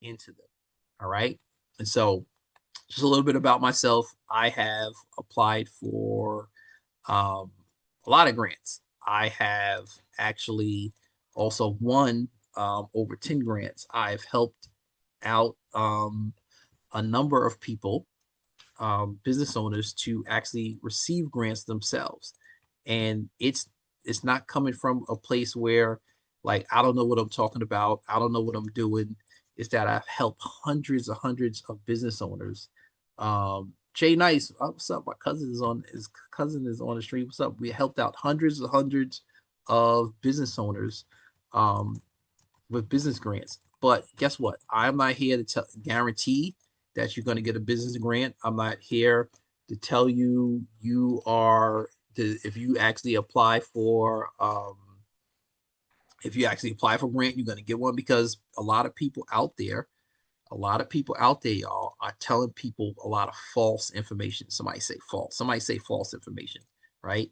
into them. All right. And so just a little bit about myself. I have applied for um, a lot of grants. I have actually also won over 10 grants. I've helped out a number of people, business owners, to actually receive grants themselves. And it's not coming from a place where like I don't know what I'm talking about. I don't know what I'm doing. Is that I've helped hundreds of business owners. Jay Nice, what's up? My cousin is on his cousin is on the street. What's up? We helped out hundreds of business owners um, with business grants. But guess what? I'm not here to guarantee that you're going to get a business grant. I'm not here to tell you if you actually apply for grant, you're going to get one because a lot of people out there, y'all, are telling people a lot of false information. Somebody say false information, right?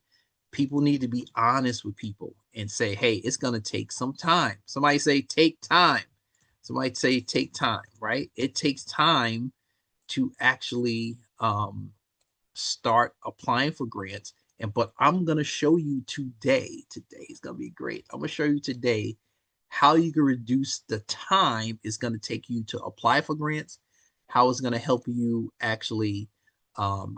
People need to be honest with people and say, hey, it's going to take some time. Somebody say, take time. Somebody say, take time, right? It takes time to actually start applying for grants. But I'm going to show you today. Today is going to be great. I'm going to show you today how you can reduce the time it's going to take you to apply for grants, how it's going to help you actually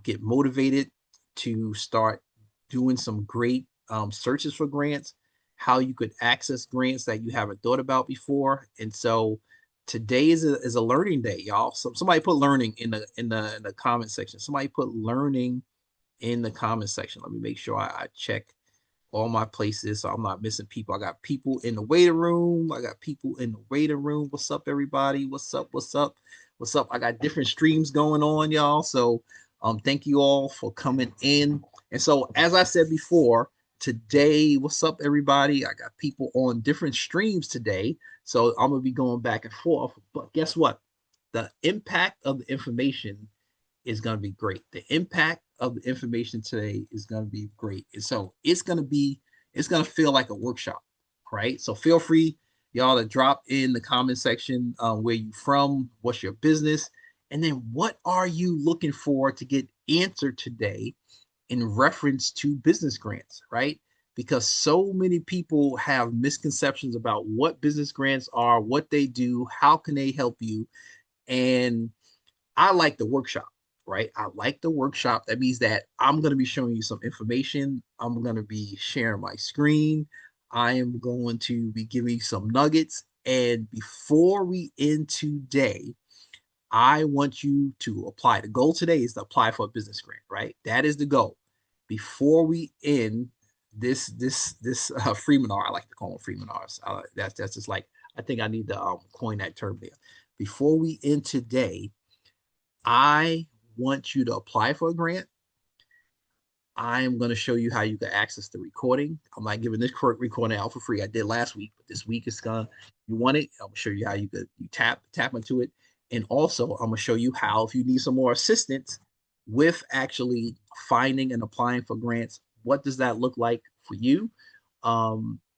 get motivated to start doing some great searches for grants, how you could access grants that you haven't thought about before. And so today is a learning day, y'all. So somebody put learning in the comment section. Somebody put learning in the comment section. Let me make sure I check all my places so I'm not missing people. I got people in the waiting room. I got people in the waiting room. What's up, everybody? What's up? What's up? What's up? I got different streams going on, y'all. So thank you all for coming in. And so as I said before, today, what's up, everybody? I got people on different streams today. So I'm gonna be going back and forth. But guess what? The impact of the information is going to be great. The impact of the information today is going to be great. And so it's going to feel like a workshop, right? So feel free, y'all, to drop in the comment section where you from, what's your business, and then what are you looking for to get answered today in reference to business grants, right? Because so many people have misconceptions about what business grants are, what they do, how can they help you, and I like the workshop, right? I like the workshop. That means that I'm going to be showing you some information. I'm going to be sharing my screen. I am going to be giving you some nuggets. And before we end today, I want you to apply. The goal today is to apply for a business grant, right? That is the goal. Before we end this Freeminar, I like to call them Freeminars. That's just like I think I need to coin that term there. Before we end today, I want you to apply for a grant. I am going to show you how you can access the recording. I'm not giving this recording out for free. I did last week, but this week it's gonna. You want it? I'm gonna show you how you tap into it, and also I'm gonna show you how if you need some more assistance with actually finding and applying for grants. What does that look like for you?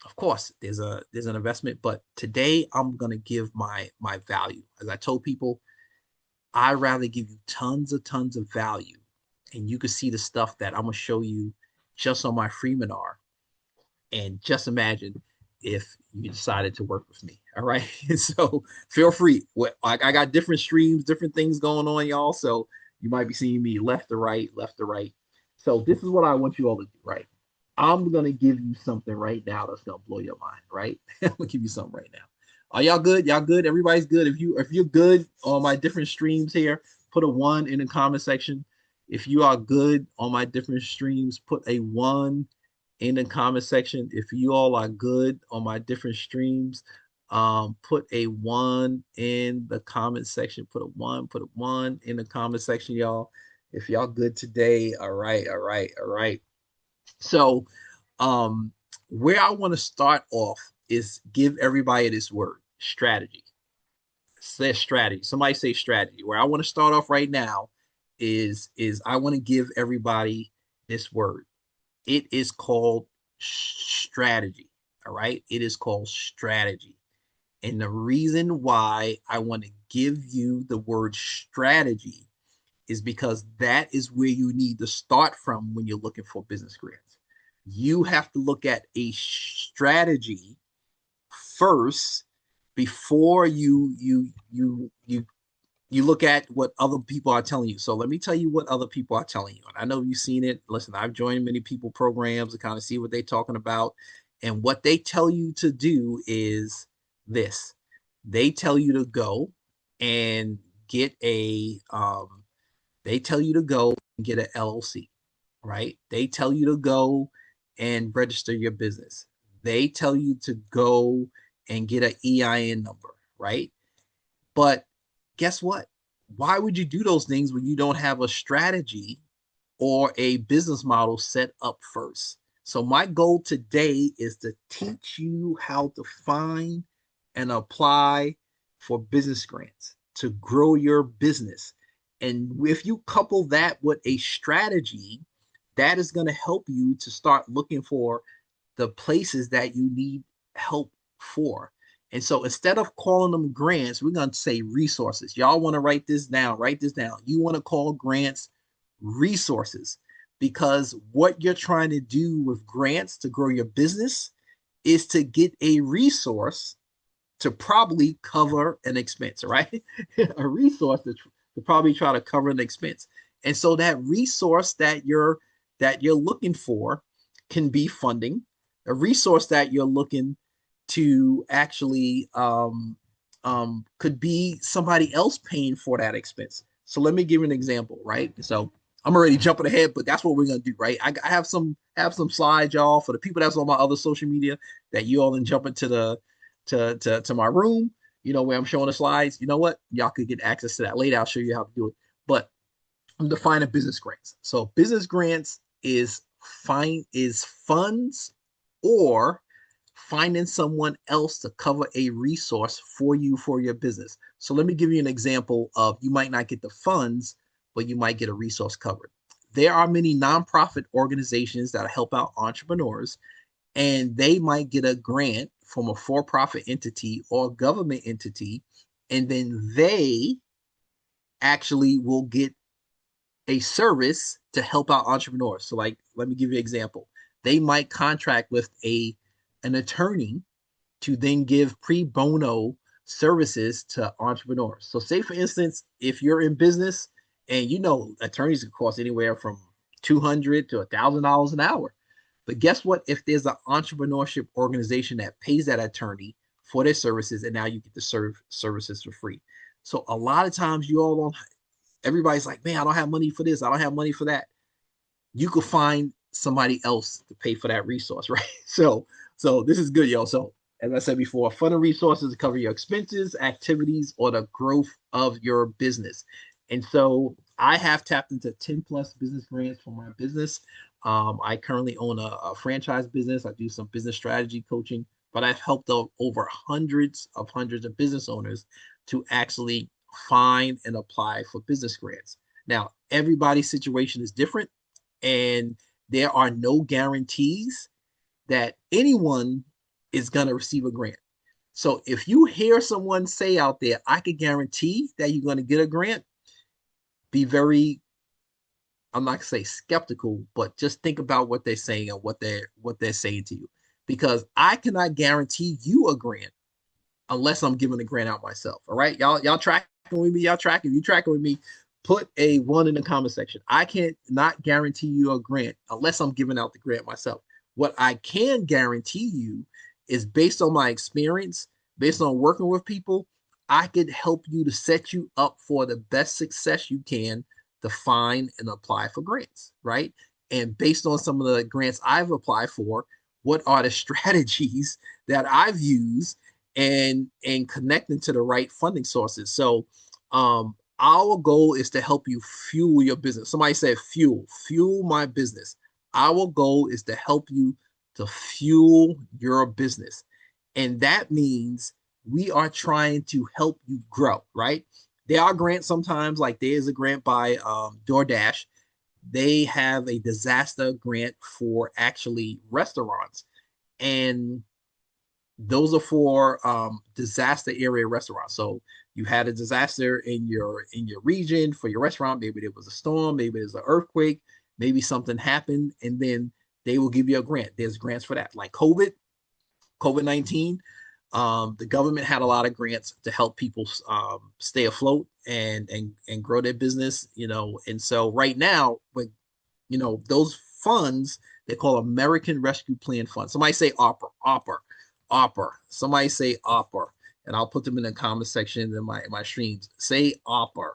Of course, there's an investment, but today I'm gonna give my value. As I told people, I rather give you tons of value, and you can see the stuff that I'm gonna show you just on my Freeminar. And just imagine if you decided to work with me. All right. So feel free. I got different streams, different things going on, y'all. So you might be seeing me left to right, left to right. So this is what I want you all to do, right? I'm gonna give you something right now that's gonna blow your mind, right? I'm gonna give you something right now. Are y'all good? Y'all good? Everybody's good. If you're good on my different streams here, put a one in the comment section. If you are good on my different streams, put a one in the comment section. If you all are good on my different streams, put a one in the comment section. Put a one in the comment section, y'all. If y'all good today, all right, all right, all right. So, um, where I want to start off is give everybody this word strategy. Say strategy. Somebody say strategy. Where I want to start off right now is I want to give everybody this word. It is called strategy. All right. It is called strategy. And the reason why I want to give you the word strategy is because that is where you need to start from when you're looking for business grants. You have to look at a strategy first before you look at what other people are telling you. So let me tell you what other people are telling you. And I know you've seen it. Listen, I've joined many people programs to kind of see what they're talking about. And what they tell you to do is this. They tell you to go and get a they tell you to go and get an LLC, right? They tell you to go and register your business. They tell you to go and get an EIN number, right? But guess what? Why would you do those things when you don't have a strategy or a business model set up first? So, my goal today is to teach you how to find and apply for business grants to grow your business. And if you couple that with a strategy, that is going to help you to start looking for the places that you need help for. And so instead of calling them grants, we're going to say resources. Y'all want to write this down, write this down. You want to call grants resources because what you're trying to do with grants to grow your business is to get a resource to probably cover an expense, right? A resource to probably try to cover an expense. And so that resource that you're looking for can be funding. A resource that you're looking to actually could be somebody else paying for that expense. So let me give you an example, right? So I'm already jumping ahead, but that's what we're gonna do, right? I have some slides, y'all, for the people that's on my other social media that you all can jump into the to my room, where I'm showing the slides. You know what? Y'all could get access to that later. I'll show you how to do it. But I'm defining business grants. So business grants is funds or finding someone else to cover a resource for you for your business. So let me give you an example of you might not get the funds, but you might get a resource covered. There are many nonprofit organizations that help out entrepreneurs, and they might get a grant from a for-profit entity or government entity, and then they actually will get a service to help out entrepreneurs. So, like, let me give you an example. They might contract with an attorney to then give pre bono services to entrepreneurs. So, say for instance, if you're in business and attorneys can cost anywhere from $200 to $1,000 an hour. But guess what? If there's an entrepreneurship organization that pays that attorney for their services, and now you get to serve services for free. So a lot of times you all don't everybody's like, man, I don't have money for this. I don't have money for that. You could find somebody else to pay for that resource, right? So this is good, yo. So as I said before, funding resources to cover your expenses, activities, or the growth of your business. And so I have tapped into 10 plus business grants for my business. I currently own a franchise business. I do some business strategy coaching, but I've helped over hundreds of business owners to actually find and apply for business grants. Now, everybody's situation is different, and there are no guarantees that anyone is going to receive a grant. So if you hear someone say out there, I can guarantee that you're going to get a grant, be very, I'm not going to say skeptical, but just think about what they're saying and what they're saying to you. Because I cannot guarantee you a grant unless I'm giving the grant out myself. All right. Y'all tracking with me? Y'all tracking? If you tracking with me, put a one in the comment section. I can't not guarantee you a grant unless I'm giving out the grant myself. What I can guarantee you is based on my experience, based on working with people, I could help you to set you up for the best success you can to find and apply for grants, right? And based on some of the grants I've applied for, what are the strategies that I've used and connecting to the right funding sources. So our goal is to help you fuel your business. Somebody said fuel my business. Our goal is to help you to fuel your business. And that means we are trying to help you grow, right? There are grants sometimes, like there's a grant by DoorDash. They have a disaster grant for actually restaurants. And Those are for disaster area restaurants. So you had a disaster in your region for your restaurant. Maybe there was a storm, maybe there's an earthquake, maybe something happened, and then they will give you a grant. There's grants for that, like COVID-19. The government had a lot of grants to help people stay afloat and grow their business. And so right now, with those funds they call American Rescue Plan Fund. Somebody say opera. Somebody say opera, and I'll put them in the comment section in my streams. Say opera.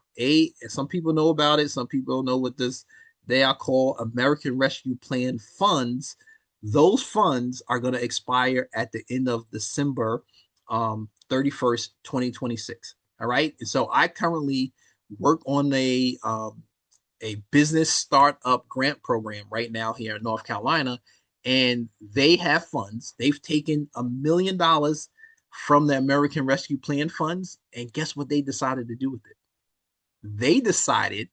Some people know about it. Some people don't know what this. They are called American Rescue Plan funds. Those funds are going to expire at the end of December 31st, 2026. All right. And so I currently work on a business startup grant program right now here in North Carolina, and they have funds. They've taken $1 million from the American Rescue Plan funds, and guess what they decided to do with it? They decided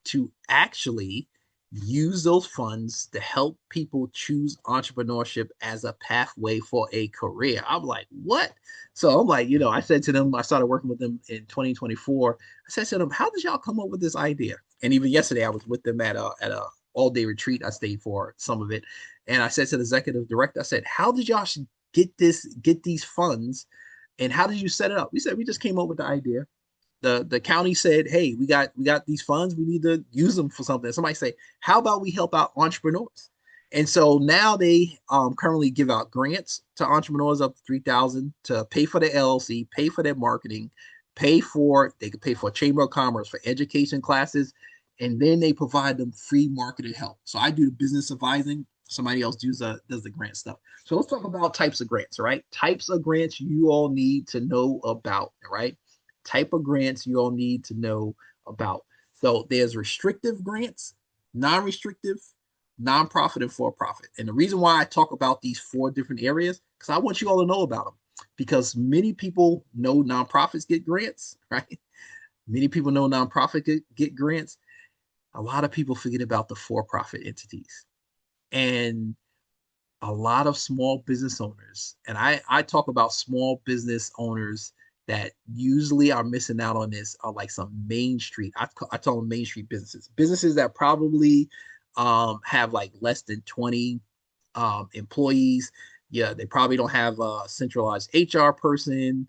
to actually use those funds to help people choose entrepreneurship as a pathway for a career. I'm like, what? So I'm like, I said to them, I started working with them in 2024. I said to them, how did y'all come up with this idea? And even yesterday, I was with them at a all day retreat. I stayed for some of it, and I said to the executive director, I said, how did y'all get these funds, and how did you set it up? We said we just came up with the idea. The county said, hey, we got these funds, we need to use them for something. Somebody say, how about we help out entrepreneurs? And so now they currently give out grants to entrepreneurs up to 3,000 to pay for their LLC, pay for their marketing, they could pay for chamber of commerce, for education classes, and then they provide them free marketing help. So I do the business advising, somebody else does the grant stuff. So let's talk about types of grants. All right, types of grants you all need to know about. All right, type of grants you all need to know about. So there's restrictive grants, non-restrictive, nonprofit, and for-profit. And the reason why I talk about these four different areas, because I want you all to know about them. Because many people know nonprofits get grants, right? Many people know nonprofit get grants. A lot of people forget about the for-profit entities. And a lot of small business owners, and I talk about small business owners that usually are missing out on this, are like some Main Street. I call them Main Street businesses that probably have like less than 20 employees. Yeah, they probably don't have a centralized HR person.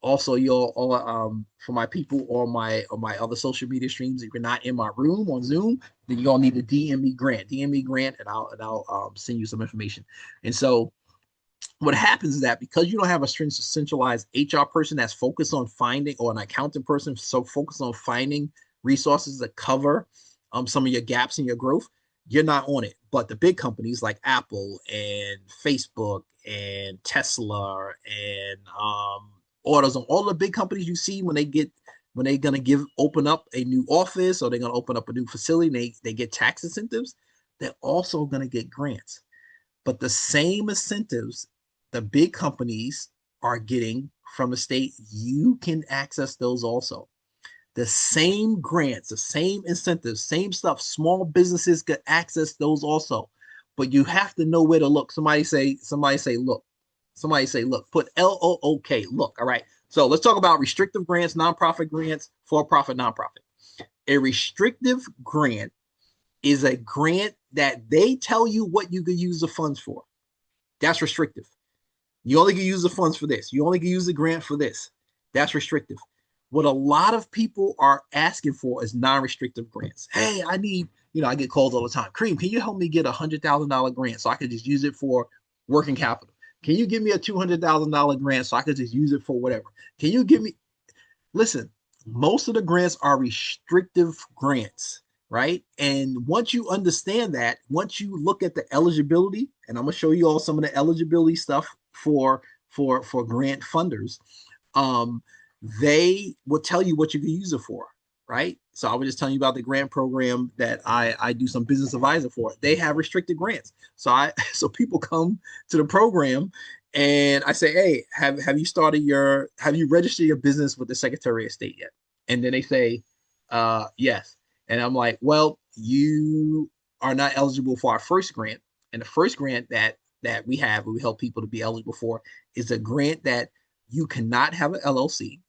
Also, you'll all for my people on my other social media streams, if you're not in my room on Zoom, then you're gonna need to DM me grant, and I'll send you some information. And so what happens is that because you don't have a centralized HR person that's focused on finding, or an accountant person so focused on finding resources that cover some of your gaps in your growth, you're not on it. But the big companies like Apple and Facebook and Tesla and AutoZone, all the big companies you see when they're gonna open up a new office, or they're gonna open up a new facility, and they get tax incentives, they're also gonna get grants. But the same incentives the big companies are getting from the state, you can access those also. The same grants, the same incentives, same stuff. Small businesses can access those also. But you have to know where to look. Look. Somebody say, look, put LOOK, look. All right. So let's talk about restrictive grants, nonprofit grants, for profit, nonprofit. A restrictive grant is a grant that they tell you what you can use the funds for. That's restrictive. You only can use the funds for this. You only can use the grant for this. That's restrictive. What a lot of people are asking for is non-restrictive grants. Hey, I need, I get calls all the time. Kareem, can you help me get $100,000 grant so I could just use it for working capital? Can you give me a $200,000 grant so I could just use it for whatever? Can you give me, listen, most of the grants are restrictive grants, right? And once you understand that, once you look at the eligibility, and I'm gonna show you all some of the eligibility stuff for grant funders, um, they will tell you what you can use it for, right? So I was just telling you about the grant program that I do some business advisor for. They have restricted grants. So people come to the program and I say, hey, have you registered your business with the Secretary of State yet? And then they say, yes. And I'm like, well, you are not eligible for our first grant. And the first grant that that we help people to be eligible for is a grant that you cannot have an LLC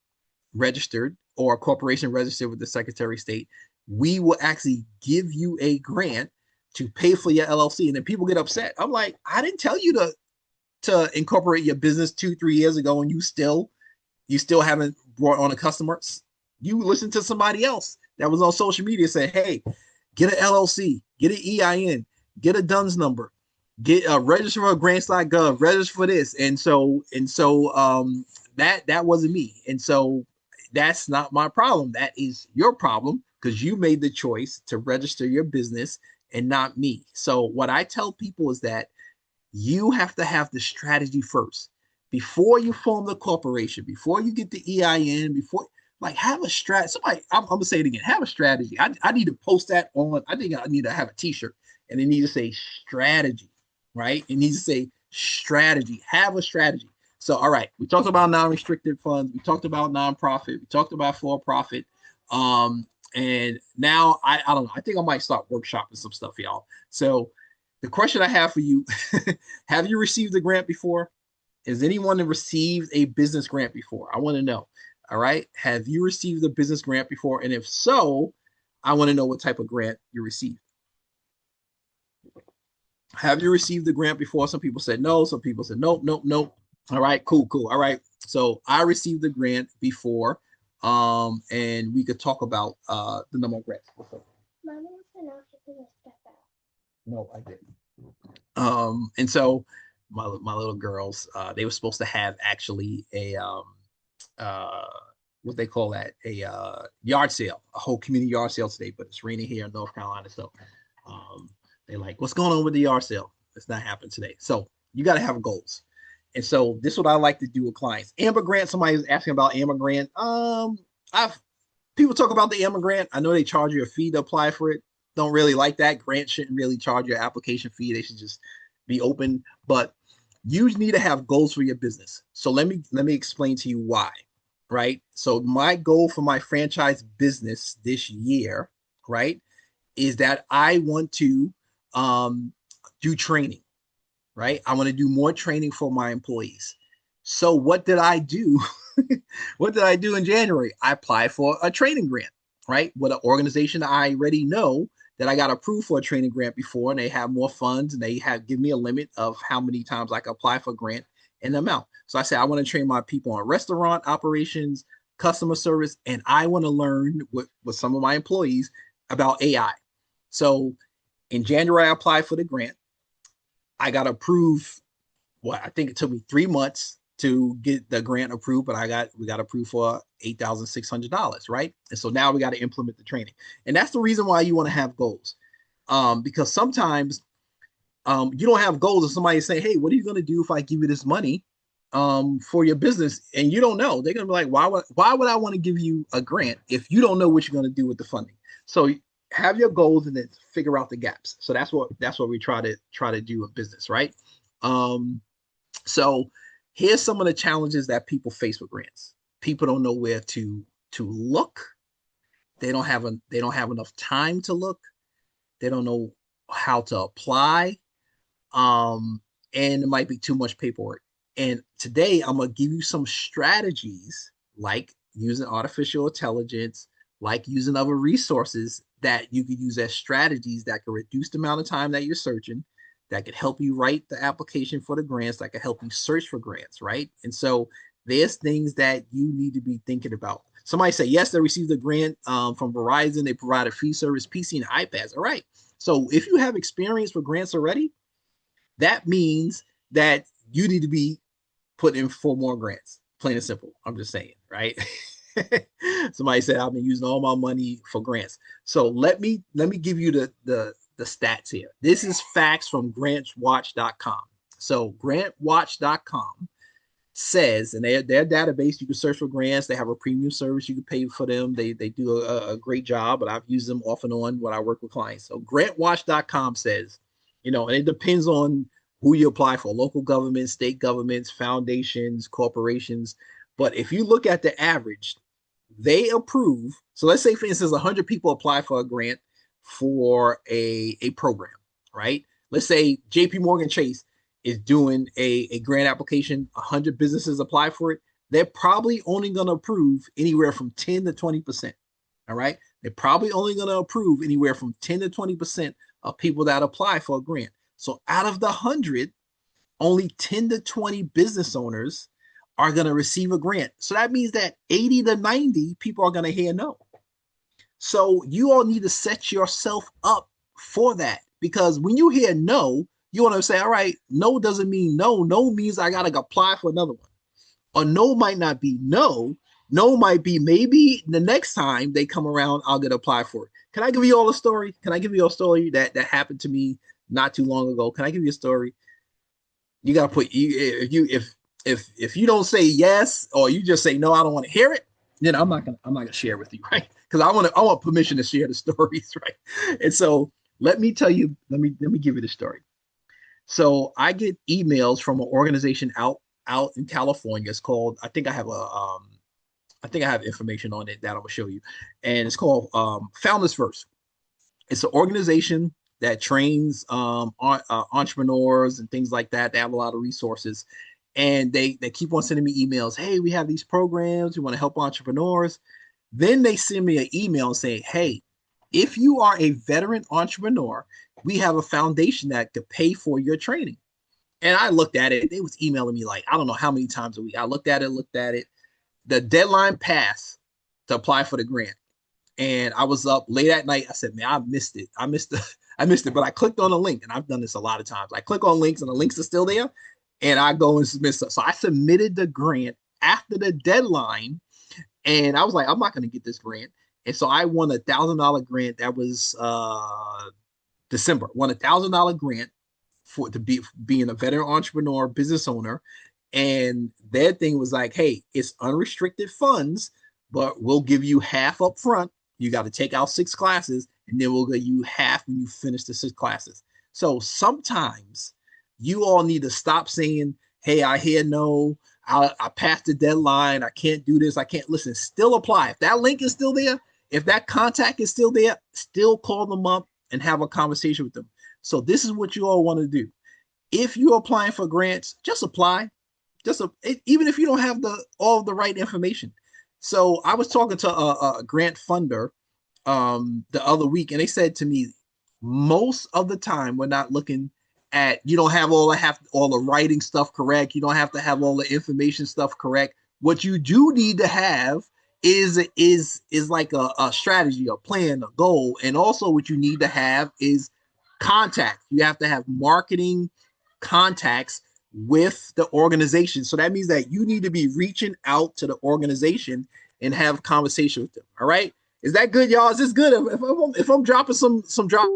registered or a corporation registered with the Secretary of State. We will actually give you a grant to pay for your LLC. And then people get upset. I'm like, I didn't tell you to incorporate your business 2, 3 years ago, and you still haven't brought on a customer. You listen to somebody else that was on social media say, hey, get an LLC, get an EIN, get a DUNS number, get register for grants.gov, register for this. And so that wasn't me. And so that's not my problem. That is your problem because you made the choice to register your business and not me. So what I tell people is that you have to have the strategy first before you form the corporation, before you get the EIN, before like have a strategy. Somebody, I'm gonna say it again. Have a strategy. I need to post that on. I think I need to have a T-shirt, and it needs to say strategy, right? It needs to say strategy. Have a strategy. So, all right, we talked about non-restricted funds. We talked about nonprofit. We talked about for-profit. And now I don't know. I think I might start workshopping some stuff, y'all. So, the question I have for you: have you received a grant before? Has anyone received a business grant before? I want to know. All right. Have you received a business grant before? And if so, I want to know what type of grant you received. Have you received the grant before? Some people said no. Some people said nope, nope, nope. All right, cool, cool. All right. So I received the grant before. And we could talk about the number of grants. Mommy wants to know if you can step out. No, I didn't. And so my little girls, they were supposed to have actually a uh what they call that, a yard sale, a whole community yard sale today, but it's raining here in North Carolina. So um they like, what's going on with the yard sale? It's not happening today. So you got to have goals. And so this is what I like to do with clients. Amber Grant, somebody's asking about Amber Grant. I've People talk about the Amber Grant. I know they charge you a fee to apply for it. Don't really like that. Grant shouldn't really charge your application fee. They should just be open. But you need to have goals for your business. So let me explain to you why. Right. So my goal for my franchise business this year, right, is that I want to do training. Right. I want to do more training for my employees. So what did I do? What did I do in January? I applied for a training grant, right? With an organization I already know that I got approved for a training grant before, and they have more funds, and they have give me a limit of how many times I can apply for a grant and the amount. So I said I want to train my people on restaurant operations, customer service, and I want to learn with some of my employees about AI. So in January, I applied for the grant. I got approved. Well, I think it took me 3 months to get the grant approved, but we got approved for $8,600, right? And so now we got to implement the training, and that's the reason why you want to have goals, because sometimes you don't have goals, and somebody say, "Hey, what are you going to do if I give you this money for your business?" And you don't know. They're going to be like, "Why would I want to give you a grant if you don't know what you're going to do with the funding?" So have your goals and then figure out the gaps. So that's what we try to do in business, right? So here's some of the challenges that people face with grants. People don't know where to look. They don't have enough time to look. They don't know how to apply. And it might be too much paperwork. And today I'm gonna give you some strategies like using artificial intelligence, like using other resources that you could use as strategies that can reduce the amount of time that you're searching, that could help you write the application for the grants, that could help you search for grants, right? And so there's things that you need to be thinking about. Somebody say, yes, they received a grant from Verizon. They provided free service, PC and iPads. All right. So if you have experience with grants already, that means that you need to be put in for more grants. Plain and simple. I'm just saying, right? Somebody said I've been using all my money for grants. So let me give you the stats here. This is facts from grantwatch.com. So grantwatch.com says, and their database, you can search for grants. They have a premium service. You can pay for them. They do a great job, but I've used them off and on when I work with clients. So grantwatch.com says, and it depends on who you apply for, local governments, state governments, foundations, corporations. But if you look at the average, they approve. So let's say, for instance, 100 people apply for a grant for a program, right? Let's say JP Morgan Chase is doing a grant application, 100 businesses apply for it, they're probably only going to approve anywhere from 10 to 20%. All right. They're probably only going to approve anywhere from 10 to 20% of people that apply for a grant. So out of the 100, only 10 to 20 business owners are going to receive a grant. So that means that 80 to 90 people are going to hear no. So you all need to set yourself up for that, because when you hear no, you want to say, all right, no doesn't mean no. No means I got to apply for another one. Or no might not be no. No might be maybe the next time they come around, I'll get apply for it. Can I give you all a story? Can I give you a story that happened to me not too long ago? Can I give you a story? You gotta put you if you don't say yes, or you just say no, I don't want to hear it, then I'm not gonna share with you, right? Because I want permission to share the stories, right? And so let me tell you, let me give you the story. So I get emails from an organization out in California. It's called, I think I have information on it that I will show you, and it's called Founders First. It's an organization that trains entrepreneurs and things like that. They have a lot of resources, and they keep on sending me emails. Hey, we have these programs. We want to help entrepreneurs. Then they send me an email saying, hey, if you are a veteran entrepreneur, we have a foundation that could pay for your training. And I looked at it. They was emailing me like, I don't know how many times a week. I looked at it. The deadline passed to apply for the grant, and I was up late at night. I said, man, I missed it. I missed it. But I clicked on a link, and I've done this a lot of times. I click on links, and the links are still there, and I go and submit stuff. So I submitted the grant after the deadline, and I was like, I'm not going to get this grant. And so I won $1,000 grant. That was December. Won $1,000 grant for to be being a veteran entrepreneur, business owner. And their thing was like, hey, it's unrestricted funds, but we'll give you half up front. You got to take out 6 classes, and then we'll give you half when you finish the 6 classes. So sometimes you all need to stop saying, hey, I hear no, I passed the deadline, I can't do this, I can't listen. Still apply. If that link is still there, if that contact is still there, still call them up and have a conversation with them. So this is what you all want to do. If you're applying for grants, just apply. Even if you don't have all the right information. So I was talking to a grant funder the other week, and they said to me, most of the time we're not looking at, you don't have all the writing stuff correct. You don't have to have all the information stuff correct. What you do need to have is like a strategy, a plan, a goal, and also what you need to have is contact. You have to have marketing contacts with the organization. So that means that you need to be reaching out to the organization and have a conversation with them. All right. Is that good, y'all? Is this good? If I'm dropping some drop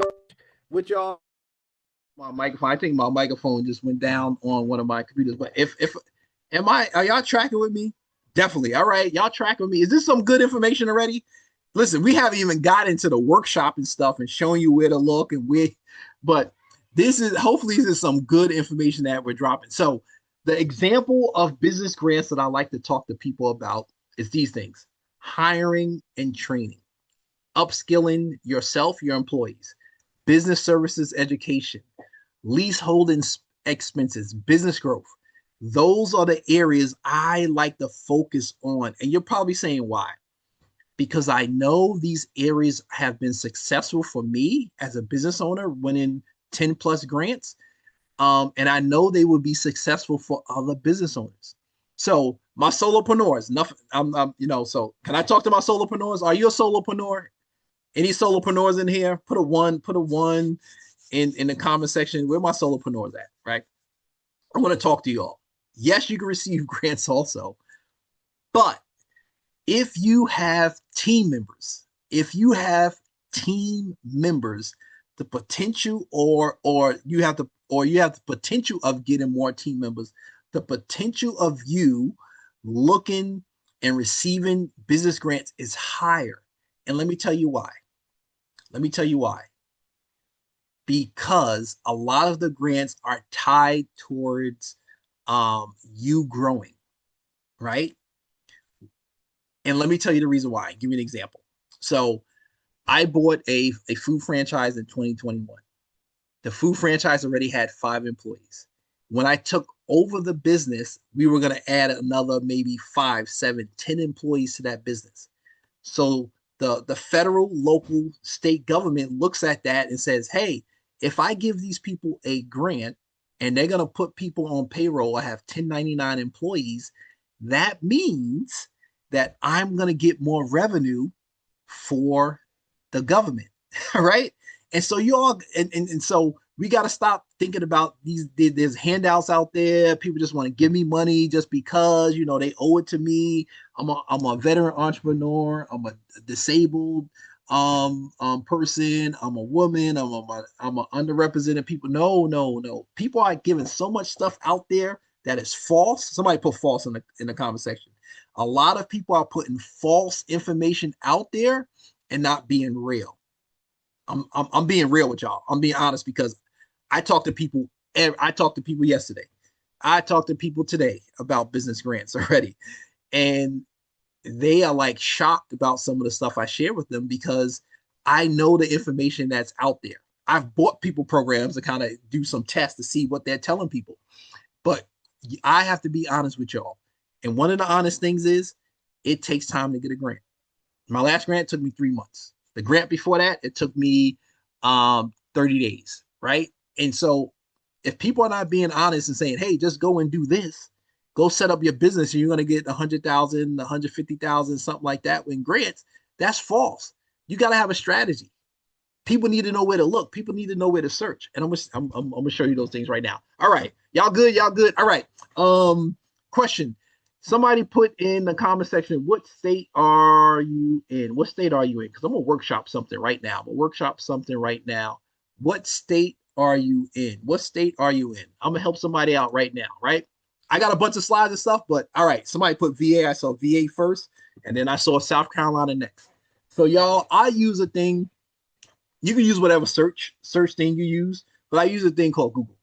with y'all, my microphone, I think my microphone just went down on one of my computers. But if are y'all tracking with me? Definitely. All right. Y'all tracking with me. Is this some good information already? Listen, we haven't even got into the workshop and stuff and showing you where to look and where, but hopefully this is some good information that we're dropping. So the example of business grants that I like to talk to people about is these things: hiring and training, upskilling yourself, your employees, business services, education, leasehold expenses, business growth. Those are the areas I like to focus on. And you're probably saying why? Because I know these areas have been successful for me as a business owner, winning 10 plus grants. And I know they will be successful for other business owners. So my solopreneurs, nothing, so can I talk to my solopreneurs? Are you a solopreneur? Any solopreneurs in here? Put a one in the comment section. Where my solopreneurs at, right? I want to talk to you all. Yes, you can receive grants also, but if you have team members, the potential or you have the potential of getting more team members, the potential of you looking and receiving business grants is higher. And let me tell you why. Because a lot of the grants are tied towards you growing, right? And let me tell you the reason why. Give me an example. So I bought a food franchise in 2021. The food franchise already had 5 employees. When I took over the business, we were going to add another maybe 5, 7, 10 employees to that business. So the federal, local, state government looks at that and says, hey, if I give these people a grant and they're going to put people on payroll, I have 1099 employees, that means that I'm going to get more revenue for the government, right? And so you all, and so we got to stop thinking about these. There's handouts out there. People just want to give me money just because they owe it to me. I'm a veteran entrepreneur. I'm a disabled person. I'm a woman. I'm a underrepresented people. No, no, no. People are giving so much stuff out there that is false. Somebody put false in the comment section. A lot of people are putting false information out there and not being real. I'm being real with y'all. I'm being honest because I talk to people. I talked to people yesterday. I talked to people today about business grants already, and they are like shocked about some of the stuff I share with them because I know the information that's out there. I've bought people programs to kind of do some tests to see what they're telling people, but I have to be honest with y'all. And one of the honest things is it takes time to get a grant. My last grant took me 3 months. The grant before that, it took me 30 days, right? And so if people are not being honest and saying, hey, just go and do this, go set up your business and you're going to get 100,000, 150,000, something like that in grants, that's false. You got to have a strategy. People need to know where to look. People need to know where to search. And I'm gonna show you those things right now. All right. Y'all good? Y'all good? All right. Question. Somebody put in the comment section, what state are you in? What state are you in? Because I'm gonna workshop something right now. I'm gonna workshop something right now. What state are you in? What state are you in? I'm gonna help somebody out right now, right? I got a bunch of slides and stuff, but all right, somebody put VA. I saw VA first, and then I saw South Carolina next. So y'all, I use a thing. You can use whatever search thing you use, but I use a thing called Google,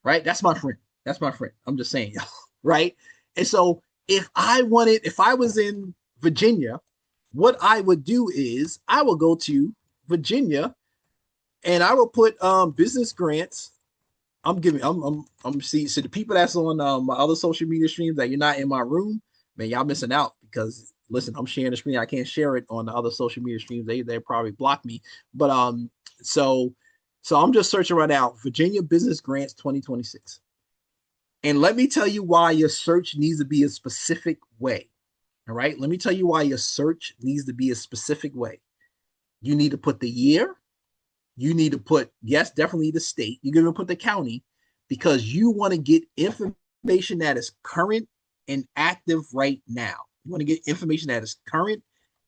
right? That's my friend. That's my friend. I'm just saying, right? And so if I was in Virginia, what I would do is I would go to Virginia and I will put business grants. I'm see so the people that's on my other social media streams that you're not in my room, man, y'all missing out because listen, I'm sharing the screen. I can't share it on the other social media streams. They probably block me. But so I'm just searching right now, Virginia Business Grants 2026. And let me tell you why your search needs to be a specific way. All right. Let me tell you why your search needs to be a specific way. You need to put the year. You need to put, yes, definitely the state. You're going to put the county because you want to get information that is current and active right now. You want to get information that is current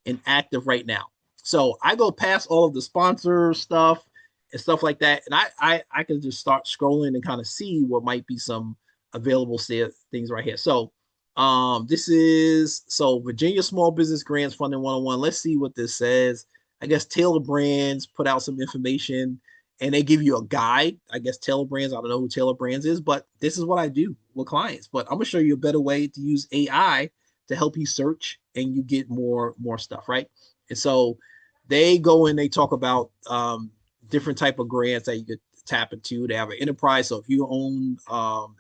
and active right now. So I go past all of the sponsor stuff and stuff like that. And I can just start scrolling and kind of see what might be some available things right here. So this is Virginia Small Business Grants Funding 101. Let's see what this says. I guess Taylor Brands put out some information and they give you a guide. I guess Taylor Brands, I don't know who Taylor Brands is, but this is what I do with clients. But I'm gonna show you a better way to use AI to help you search and you get more stuff, right? And so they go and they talk about different type of grants that you could tap into. They have an enterprise. So if you own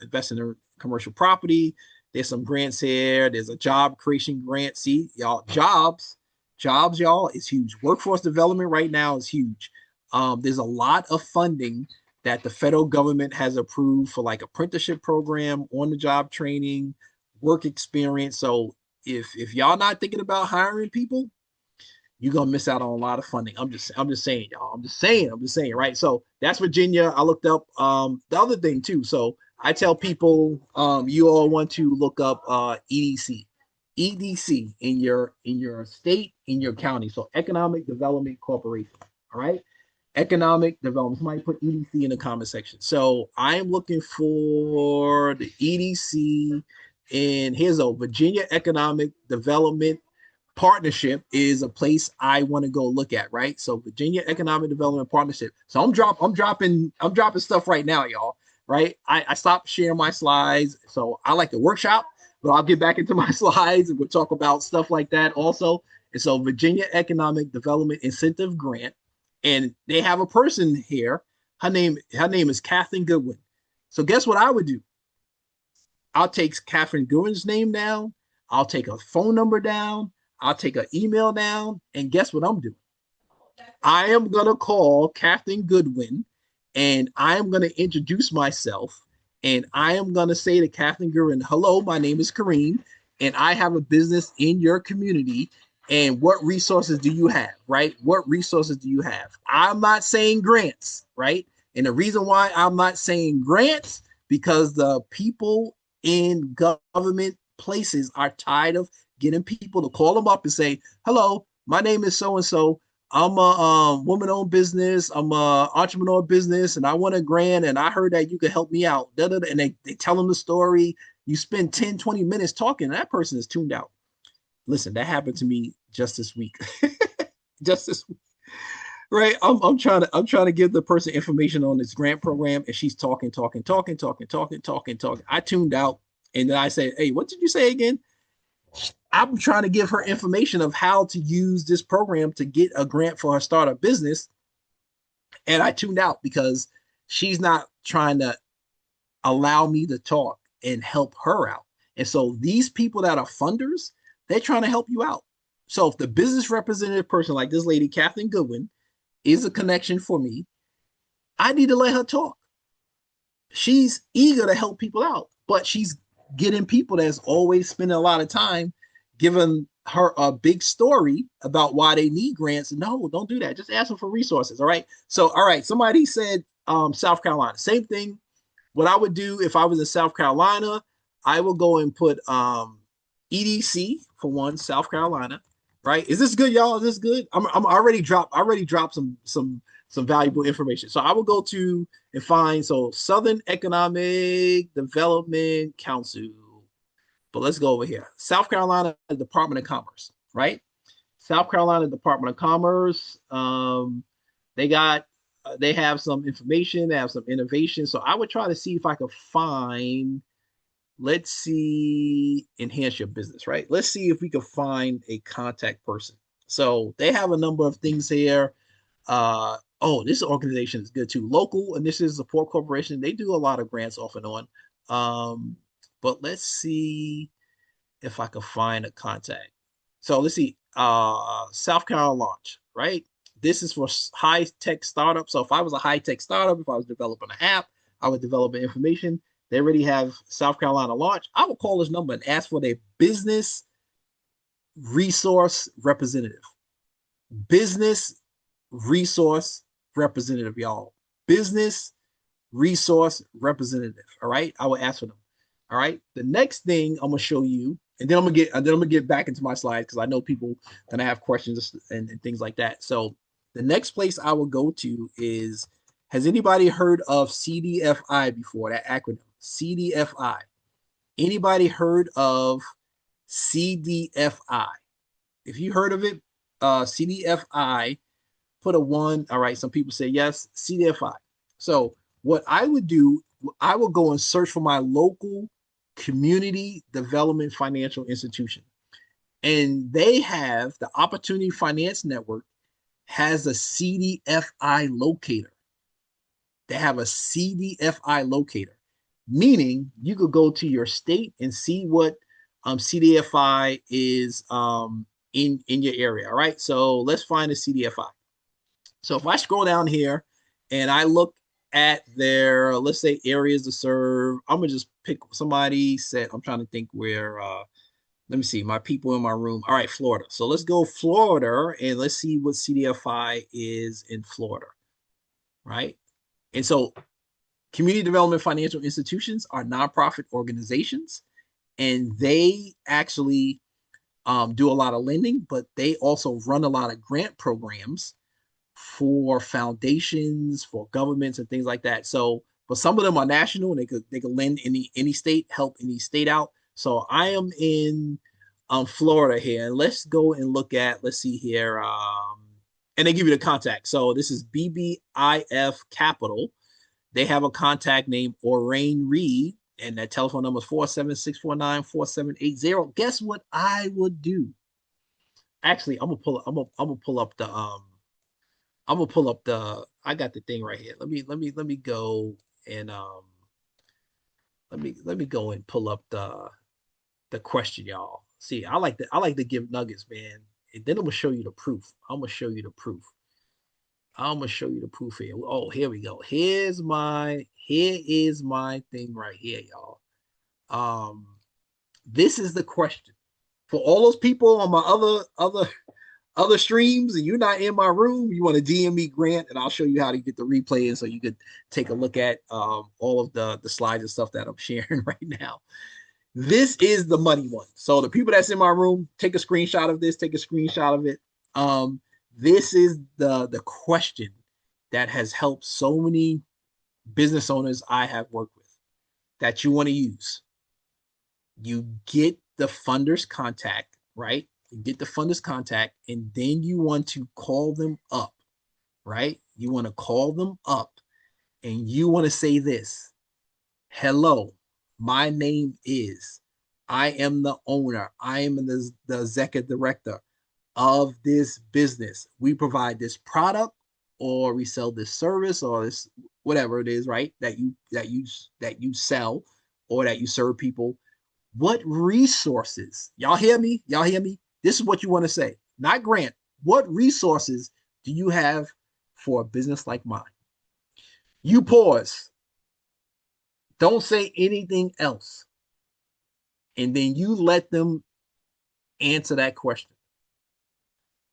invest in a commercial property, there's some grants here. There's a job creation grant. See, y'all, jobs, y'all, is huge. Workforce development right now is huge. There's a lot of funding that the federal government has approved for like apprenticeship program, on the job training, work experience. So if y'all not thinking about hiring people, you're gonna miss out on a lot of funding. I'm just saying, y'all. I'm just saying, right? So that's Virginia. I looked up the other thing too. So I tell people you all want to look up EDC. EDC in your state, in your county. So Economic Development Corporation. All right. Economic development. Somebody put EDC in the comment section. So I am looking for the EDC, and here's a Virginia Economic Development Partnership is a place I want to go look at, right? So Virginia Economic Development Partnership. So I'm dropping stuff right now, y'all. Right? I stopped sharing my slides, so I like to workshop, but I'll get back into my slides and we'll talk about stuff like that also. And so Virginia Economic Development Incentive Grant, and they have a person here. Her name is Kathleen Goodwin. So guess what I would do? I'll take Catherine Goodwin's name down. I'll take a phone number down. I'll take an email down. And guess what I'm doing? I am going to call Catherine Goodwin and I am going to introduce myself. And I am going to say to Catherine Goodwin, hello, my name is Kareem, and I have a business in your community. And what resources do you have, right? What resources do you have? I'm not saying grants, right? And the reason why I'm not saying grants, because the people in government places are tired of getting people to call them up and say, hello, my name is so and so. I'm a woman-owned business. I'm a entrepreneur business, and I want a grant. And I heard that you could help me out. Da, da, da. And they tell them the story. You spend 10, 20 minutes talking, and that person is tuned out. Listen, that happened to me just this week. Just this week, right? I'm trying to give the person information on this grant program, and she's talking, talking, talking, talking, talking, talking, talking. I tuned out, and then I said, "Hey, what did you say again?" I'm trying to give her information of how to use this program to get a grant for her startup business. And I tuned out because she's not trying to allow me to talk and help her out. And so these people that are funders, they're trying to help you out. So if the business representative person like this lady, Kathleen Goodwin, is a connection for me, I need to let her talk. She's eager to help people out, but she's getting people that's always spending a lot of time giving her a big story about why they need grants. No, don't do that. Just ask them for resources. All right. So, all right. Somebody said South Carolina. Same thing. What I would do if I was in South Carolina, I will go and put EDC for one, South Carolina. Right? Is this good, y'all? Is this good? I'm already dropped some valuable information. So I will go to and find Southern Economic Development Council. But let's go over here. South Carolina Department of Commerce, right? South Carolina Department of Commerce. They have some information, they have some innovation. So I would try to see if I could find, let's see, enhance your business, right? Let's see if we could find a contact person. So they have a number of things here. This organization is good too. Local Initiative Support Corporation. They do a lot of grants off and on. Um, but let's see if I could find a contact. So let's see. South Carolina launch, right? This is for high tech startups. So if I was a high tech startup, if I was developing an app, I would develop information. They already have South Carolina launch. I would call this number and ask for their business resource representative. Business resource representative, y'all. Business resource representative. All right. I will ask for them. All right. The next thing I'm gonna show you, and then I'm gonna get back into my slides because I know people gonna have questions and things like that. So the next place I will go to is, has anybody heard of CDFI before? That acronym, CDFI. Anybody heard of CDFI? If you heard of it, CDFI, put a one. All right. Some people say yes, CDFI. So what I would do, I will go and search for my local community development financial institution. And they have the Opportunity Finance Network has a CDFI locator. They have a CDFI locator, meaning you could go to your state and see what CDFI is in your area. All right. So let's find a CDFI. So if I scroll down here and I look at their, let's say, areas to serve, I'm gonna just pick somebody said, I'm trying to think where let me see, my people in my room. All right, Florida. So let's go Florida and let's see what CDFI is in Florida. Right. And so community development financial institutions are nonprofit organizations, and they actually do a lot of lending, but they also run a lot of grant programs for foundations, for governments, and things like that. So, but some of them are national, and they could lend any state, help any state out. So I am in Florida here, and let's go and look at. Let's see here, and they give you the contact. So this is BBIF Capital. They have a contact named Orain Reed, and that telephone number is 476494780. Guess what I would do? Actually, I'm gonna pull up the I got the thing right here. Let me go and let me go and pull up the question, y'all. See, I like to give nuggets, man. And then I'm gonna show you the proof. I'm gonna show you the proof. I'm gonna show you the proof here. Oh, here we go. Here is my thing right here, y'all. Um, this is the question for all those people on my other streams, and you're not in my room. You want to DM me, Grant, and I'll show you how to get the replay in, so you could take a look at all of the slides and stuff that I'm sharing right now. This is the money one. So the people that's in my room, take a screenshot of this, take a screenshot of it. Um, this is the question that has helped so many business owners I have worked with that you want to use. You get the funder's contact, right? You get the funder's contact, and then you want to call them up, right? You want to call them up and you want to say this: hello, my name is, I am the owner, I am the executive director of this business. We provide this product, or we sell this service, or this whatever it is, right? That you sell, or that you serve people. What resources? Y'all hear me? Y'all hear me? This is what you want to say. Not Grant. What resources do you have for a business like mine? You pause. Don't say anything else. And then you let them answer that question.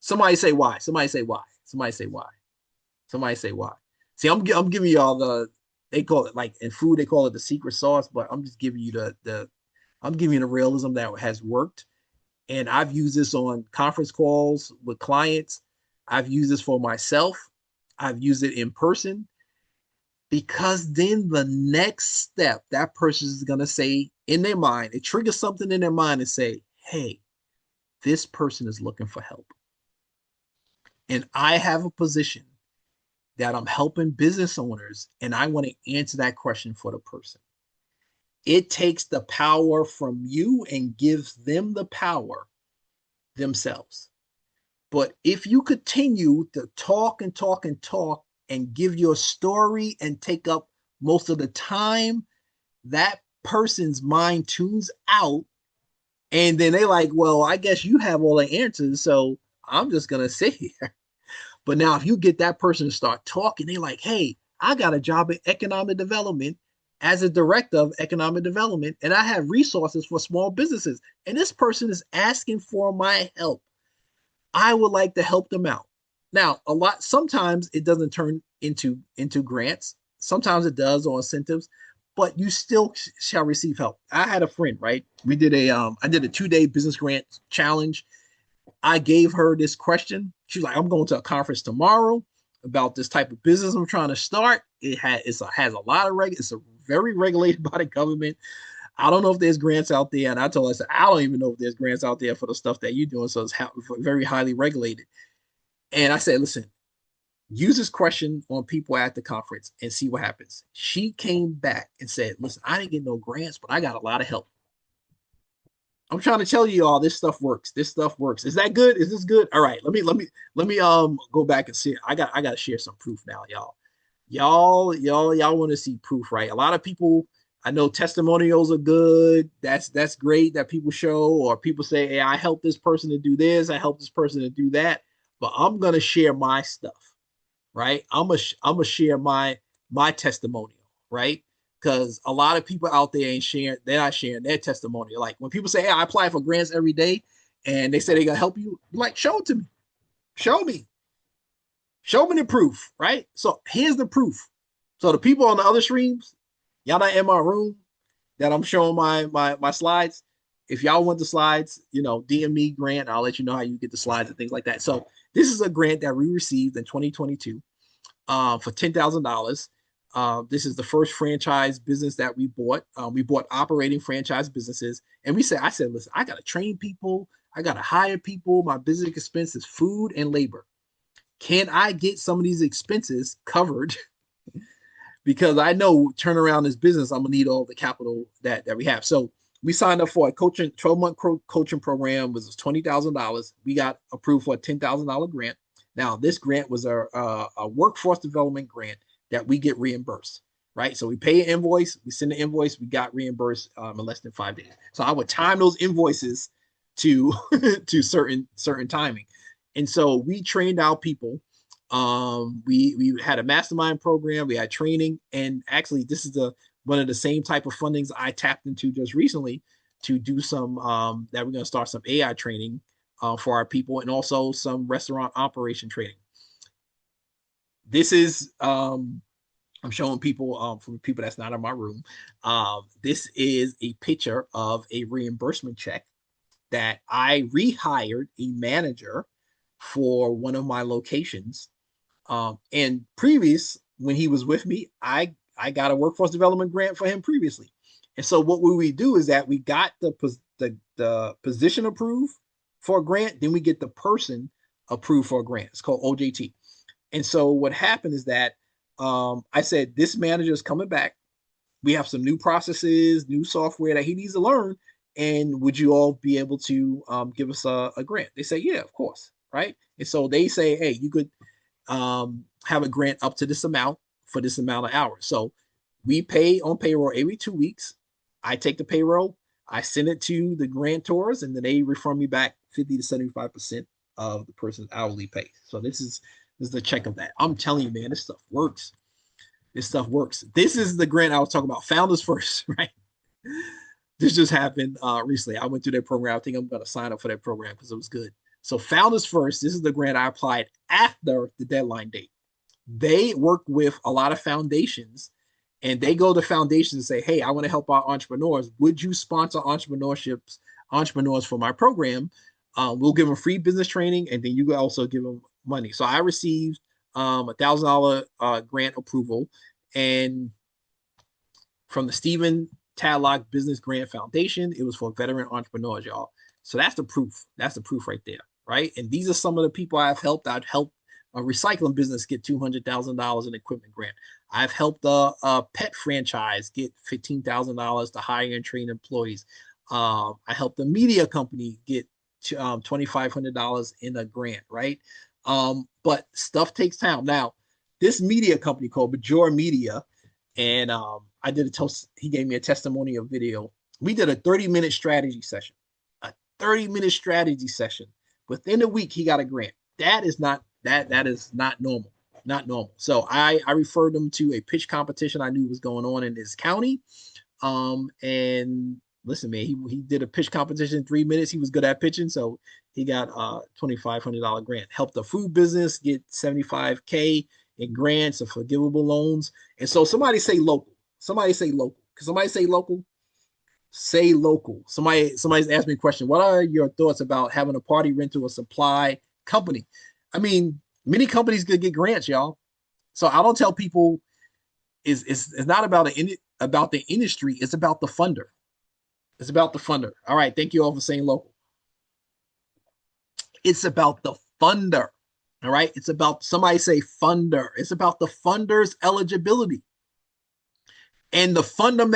Somebody say why. Somebody say why. Somebody say why. Somebody say why. See, I'm giving y'all they call it, like in food, they call it the secret sauce, but I'm just giving you I'm giving you the realism that has worked. And I've used this on conference calls with clients. I've used this for myself. I've used it in person, because then the next step that person is going to say in their mind, it triggers something in their mind and say, hey, this person is looking for help. And I have a position that I'm helping business owners, and I want to answer that question for the person. It takes the power from you and gives them the power themselves. But if you continue to talk and talk and talk and give your story and take up most of the time, that person's mind tunes out. And then they like, well, I guess you have all the answers. So I'm just going to sit here. But now, if you get that person to start talking, they like, hey, I got a job in economic development as a director of economic development, and I have resources for small businesses. And this person is asking for my help. I would like to help them out. Now, sometimes it doesn't turn into grants. Sometimes it does, or incentives, but you still shall receive help. I had a friend, right? I did a 2-day business grant challenge. I gave her this question. She's like, I'm going to a conference tomorrow about this type of business I'm trying to start. Has a lot of it's a very regulated by the government. I don't know if there's grants out there. And I told her, I said, I don't even know if there's grants out there for the stuff that you're doing. So it's very highly regulated. And I said, listen, use this question on people at the conference and see what happens. She came back and said, listen, I didn't get no grants, but I got a lot of help. I'm trying to tell you all this stuff works. This stuff works. Is that good? Is this good? All right. Let me go back and see. I gotta share some proof now, y'all. Y'all want to see proof, right? A lot of people, I know testimonials are good. That's great that people show, or people say, hey, I helped this person to do this, I helped this person to do that. But I'm gonna share my stuff, right? I'm gonna share my testimonial, right? Because a lot of people out there they're not sharing their testimonial. Like when people say, hey, I apply for grants every day, and they say they're gonna help you, like, show it to me. Show me. Show me the proof, right? So here's the proof. So the people on the other streams, y'all not in my room that I'm showing my slides. If y'all want the slides, DM me, Grant. I'll let you know how you get the slides and things like that. So this is a grant that we received in 2022 for $10,000. This is the first franchise business that we bought. We bought operating franchise businesses, and I said, listen, I got to train people. I got to hire people. My business expense is food and labor. Can I get some of these expenses covered? Because I know turn around this business, I'm gonna need all the capital that we have. So we signed up for a 12-month coaching program, was $20,000. We got approved for a $10,000 grant. Now, this grant was a workforce development grant that we get reimbursed. right? So we pay an invoice, we send the invoice, we got reimbursed in less than 5 days. So I would time those invoices to to certain timing, and so we trained our people. We had a mastermind program, we had training, and actually this is the one of the same type of fundings I tapped into just recently to do some that we're going to start some AI training for our people, and also some restaurant operation training. This is I'm showing people for people that's not in my room. This is a picture of a reimbursement check that I rehired a manager for one of my locations. And previous, when he was with me, I got a workforce development grant for him previously. And so what we do is that we got the position approved for a grant, then we get the person approved for a grant. It's called OJT. And so what happened is that I said, this manager is coming back. We have some new processes, new software that he needs to learn. And would you all be able to give us a grant? They say, yeah, of course. Right. And so they say, hey, you could have a grant up to this amount for this amount of hours. So we pay on payroll every 2 weeks. I take the payroll, I send it to the grantors, and then they refund me back 50 to 75% of the person's hourly pay. So this is the check of that. I'm telling you, man, this stuff works. This stuff works. This is the grant I was talking about, Founders First, right? This just happened recently. I went through that program. I think I'm going to sign up for that program because it was good. So Founders First, this is the grant I applied after the deadline date. They work with a lot of foundations, and they go to foundations and say, hey, I want to help our entrepreneurs. Would you sponsor entrepreneurs for my program? We'll give them free business training, and then you also give them money. So I received $1,000 grant approval, and from the Stephen Tadlock Business Grant Foundation, it was for veteran entrepreneurs, y'all. So that's the proof. That's the proof right there, right? And these are some of the people I've helped. I've helped a recycling business get $200,000 in equipment grant. I've helped a pet franchise get $15,000 to hire and train employees. I helped a media company get $2,500 in a grant, right? But stuff takes time. Now, this media company called Bajor Media, and I did a toast. He gave me a testimonial video. We did a 30-minute strategy session. A 30-minute strategy session. Within a week, he got a grant. That is not normal. Not normal. So I referred him to a pitch competition I knew was going on in his county. And listen, man, he did a pitch competition in 3 minutes. He was good at pitching, so he got a $2,500 grant. Helped the food business get $75K in grants and forgivable loans. And so somebody say local. Somebody say local. Can somebody say local? Say local. Somebody's asked me a question. What are your thoughts about having a party rental or supply company? I mean, many companies could get grants, y'all. So I don't tell people it's not about the industry. It's about the funder. It's about the funder. All right. Thank you all for saying local. It's about the funder. All right. It's about, somebody say funder. It's about the funder's eligibility. And the funder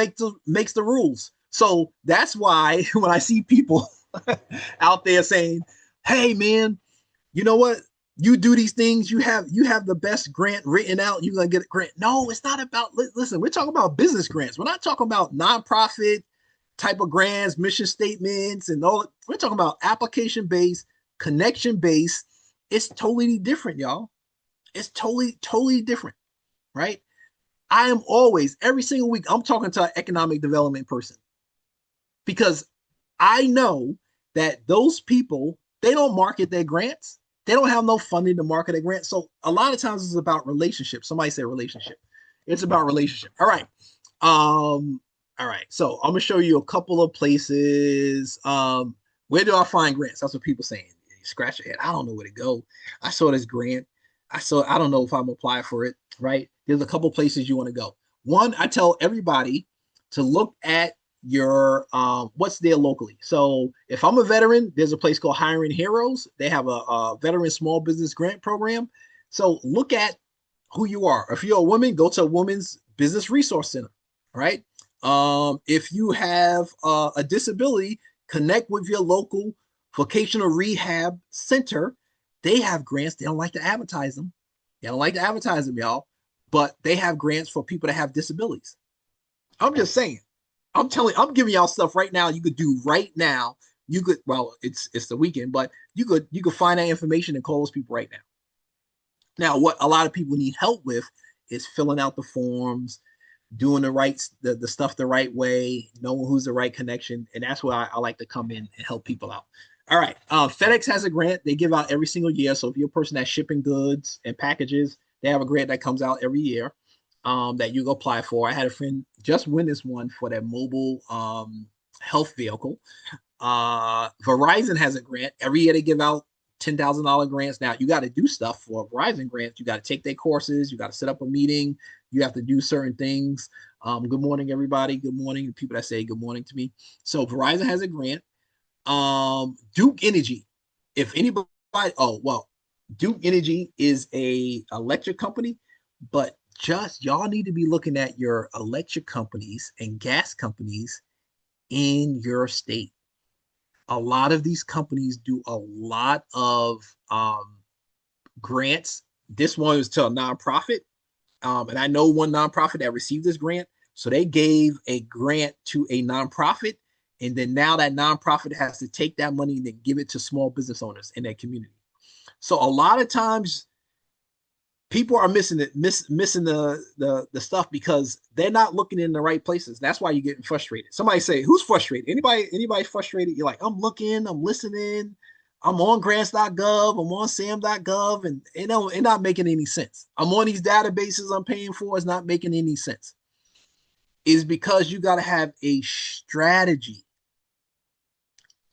makes the rules. So that's why when I see people out there saying, hey man, you know what? You do these things, you have the best grant written out, you're gonna get a grant. No, it's not about, listen, we're talking about business grants. We're not talking about nonprofit type of grants, mission statements, and all. We're talking about application based, connection based. It's totally different, y'all. It's totally different, right? I am always, every single week, I'm talking to an economic development person because I know that those people, they don't market their grants. They don't have no funding to market their grants. So a lot of times it's about relationship. Somebody say relationship. It's about relationship. All right. All right. So I'm gonna show you a couple of places. Where do I find grants? That's what people saying. You scratch your head. I don't know where to go. I saw this grant. I don't know if I'm applying for it, right? There's a couple places you want to go. One, I tell everybody to look at your what's there locally. So if I'm a veteran, there's a place called Hiring Heroes. They have a veteran small business grant program. So look at who you are. If you're a woman, go to a women's business resource center, right? If you have a disability, connect with your local vocational rehab center. They have grants. They don't like to advertise them. They don't like to advertise them, y'all. but they have grants for people that have disabilities. I'm just saying. I'm giving y'all stuff right now. You could do right now. You could, well, it's the weekend, but you could find that information and call those people right now. Now, what a lot of people need help with is filling out the forms, doing the stuff the right way, knowing who's the right connection, and that's where I like to come in and help people out. All right, FedEx has a grant they give out every single year. So if you're a person that's shipping goods and packages, they have a grant that comes out every year that you go apply for. I had a friend just win this one for their mobile health vehicle. Verizon has a grant every year. They give out $10,000 grants. Now you got to do stuff for Verizon grants. You got to take their courses. You got to set up a meeting. You have to do certain things. Good morning, everybody. Good morning. The people that say good morning to me. So Verizon has a grant. Duke Energy. If anybody, oh well, Duke Energy is a electric company, but just y'all need to be looking at your electric companies and gas companies in your state. A lot of these companies do a lot of grants. This one is to a nonprofit, and I know one nonprofit that received this grant. So they gave a grant to a nonprofit, and then now that nonprofit has to take that money and then give it to small business owners in their community. So a lot of times people are missing the stuff because they're not looking in the right places. That's why you're getting frustrated. Somebody say, who's frustrated? Anybody frustrated? You're like, I'm looking, I'm listening, I'm on grants.gov, I'm on sam.gov, and it's not making any sense. I'm on these databases I'm paying for, it's not making any sense. Is because you got to have a strategy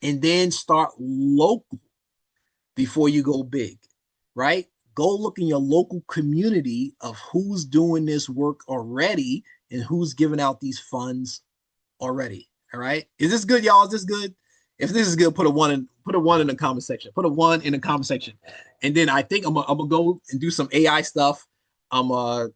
and then start local before you go big, right? Go look in your local community of who's doing this work already and who's giving out these funds already. All right. Is this good, y'all? Is this good? If this is good, put a one in the comment section. Put a one in the comment section. And then I think I'm gonna go and do some AI stuff. I'm gonna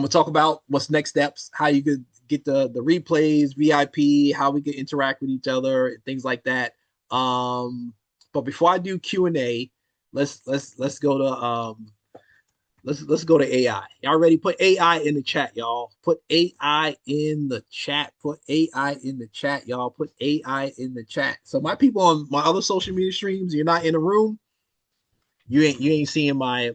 talk about what's next steps, how you could get the replays, VIP, how we can interact with each other, and things like that. But before I do Q&A, let's go to let's go to AI. Y'all ready? Put AI in the chat, y'all. Put AI in the chat. Put AI in the chat, y'all. Put AI in the chat. So my people on my other social media streams, you're not in the room. You ain't seeing my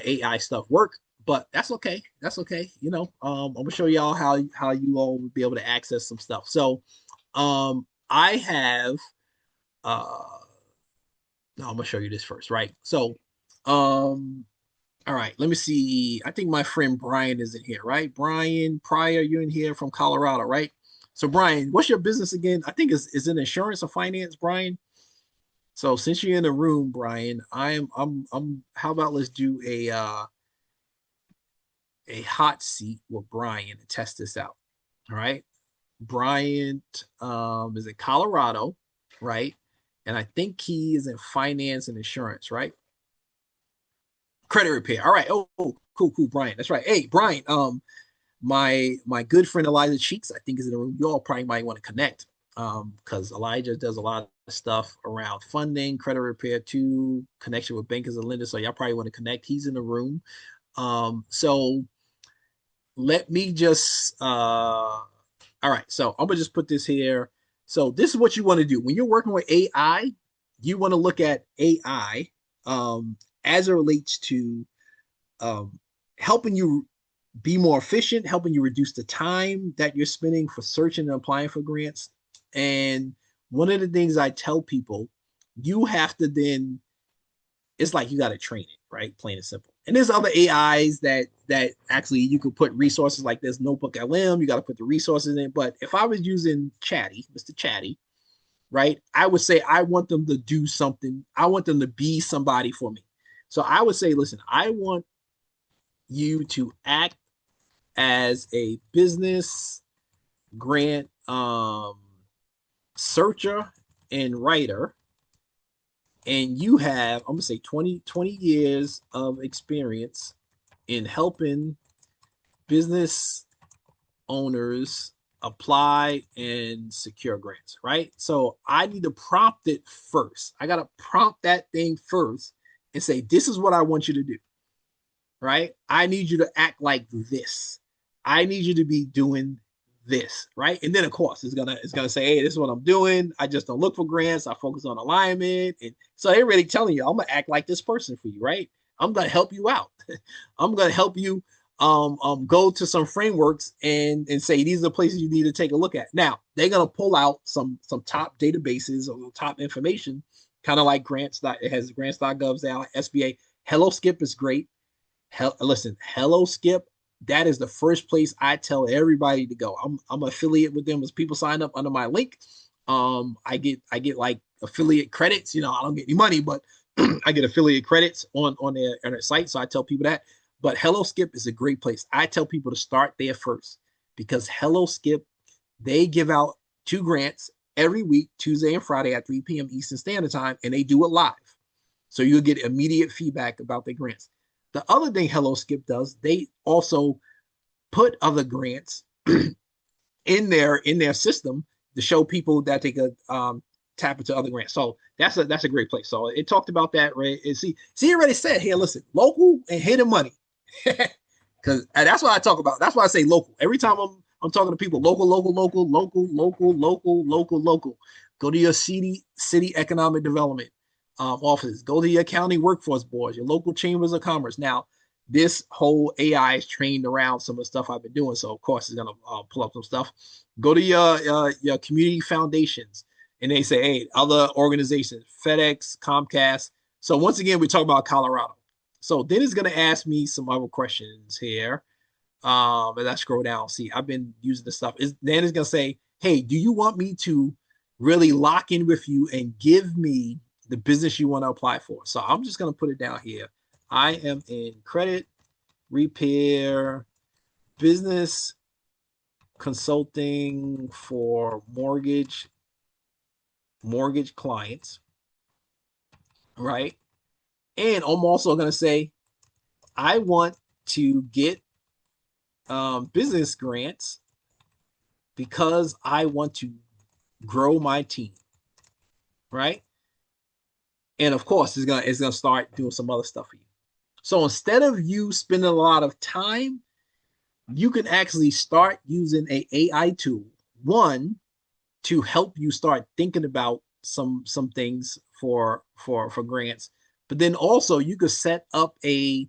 AI stuff work, but that's okay. That's okay. I'm gonna show y'all how you all will be able to access some stuff. So I have no, I'm gonna show you this first, right? So all right, let me see. I think my friend Brian is in here, right? Brian Pryor, you're in here from Colorado, right? So Brian, what's your business again? I think is it insurance or finance, Brian? So since you're in the room, Brian, I'm how about let's do a hot seat with Brian to test this out. All right. Brian is in Colorado, right? And I think he is in finance and insurance, right? Credit repair. All right. Oh, cool, Brian. That's right. Hey, Brian, my good friend Elijah Cheeks, I think is in the room. You all probably might want to connect because Elijah does a lot of stuff around funding, credit repair too, connection with bankers and lenders. So y'all probably want to connect. He's in the room. So let me just all right. So I'm gonna just put this here. So this is what you want to do when you're working with AI. You want to look at AI as it relates to um, helping you be more efficient, helping you reduce the time that you're spending for searching and applying for grants. And one of the things I tell people, you have to then, it's like you got to train it, right? Plain and simple. And there's other AIs that actually you could put resources like this Notebook LM. You got to put the resources in. But if I was using Chatty, Mr. Chatty, right, I would say I want them to do something. I want them to be somebody for me. So I would say, listen, I want you to act as a business grant searcher and writer, and you have, I'm gonna say 20 years of experience in helping business owners apply and secure grants, right? So I need to prompt it first. I gotta prompt that thing first and say, this is what I want you to do, right? I need you to act like this. I need you to be doing this, right? And then of course it's gonna say, hey, this is what I'm doing. I just don't look for grants. I focus on alignment. And so they're really telling you, I'm gonna act like this person for you, right? I'm gonna help you out. I'm gonna help you go to some frameworks and say these are the places you need to take a look at. Now they're gonna pull out some top databases or top information, kind of like grants. It has grants.gov, now SBA. Hello Skip is great. Listen, Hello Skip, that is the first place I tell everybody to go. I'm affiliate with them as people sign up under my link. I get like affiliate credits. I don't get any money, but I get affiliate credits on their site. So I tell people that. But Hello Skip is a great place. I tell people to start there first because Hello Skip, they give out 2 grants every week, Tuesday and Friday at 3 p.m. Eastern Standard Time, and they do it live. So you'll get immediate feedback about their grants. The other thing Hello Skip does, they also put other grants in their system to show people that they could tap into other grants. So that's a great place. So it talked about that, right? And see, it already said here, listen, local and hidden money. Because that's what I talk about. That's why I say local. Every time I'm talking to people, local, local, local, local, local, local, local, local. Go to your city economic development offices. Go to your county workforce boards, your local chambers of commerce. Now, this whole AI is trained around some of the stuff I've been doing, so of course it's gonna pull up some stuff. Go to your community foundations, and they say, hey, other organizations, FedEx, Comcast. So once again, we talk about Colorado. So then it's gonna ask me some other questions here. As I scroll down, see, I've been using this stuff. Then it's gonna say, hey, do you want me to really lock in with you and give me the business you want to apply for? So I'm just gonna put it down here. I am in credit repair business consulting for mortgage clients, right? And I'm also gonna say I want to get business grants because I want to grow my team, right? And of course, it's gonna start doing some other stuff for you. So instead of you spending a lot of time, you can actually start using a AI tool. One, to help you start thinking about some things for grants, but then also you could set up a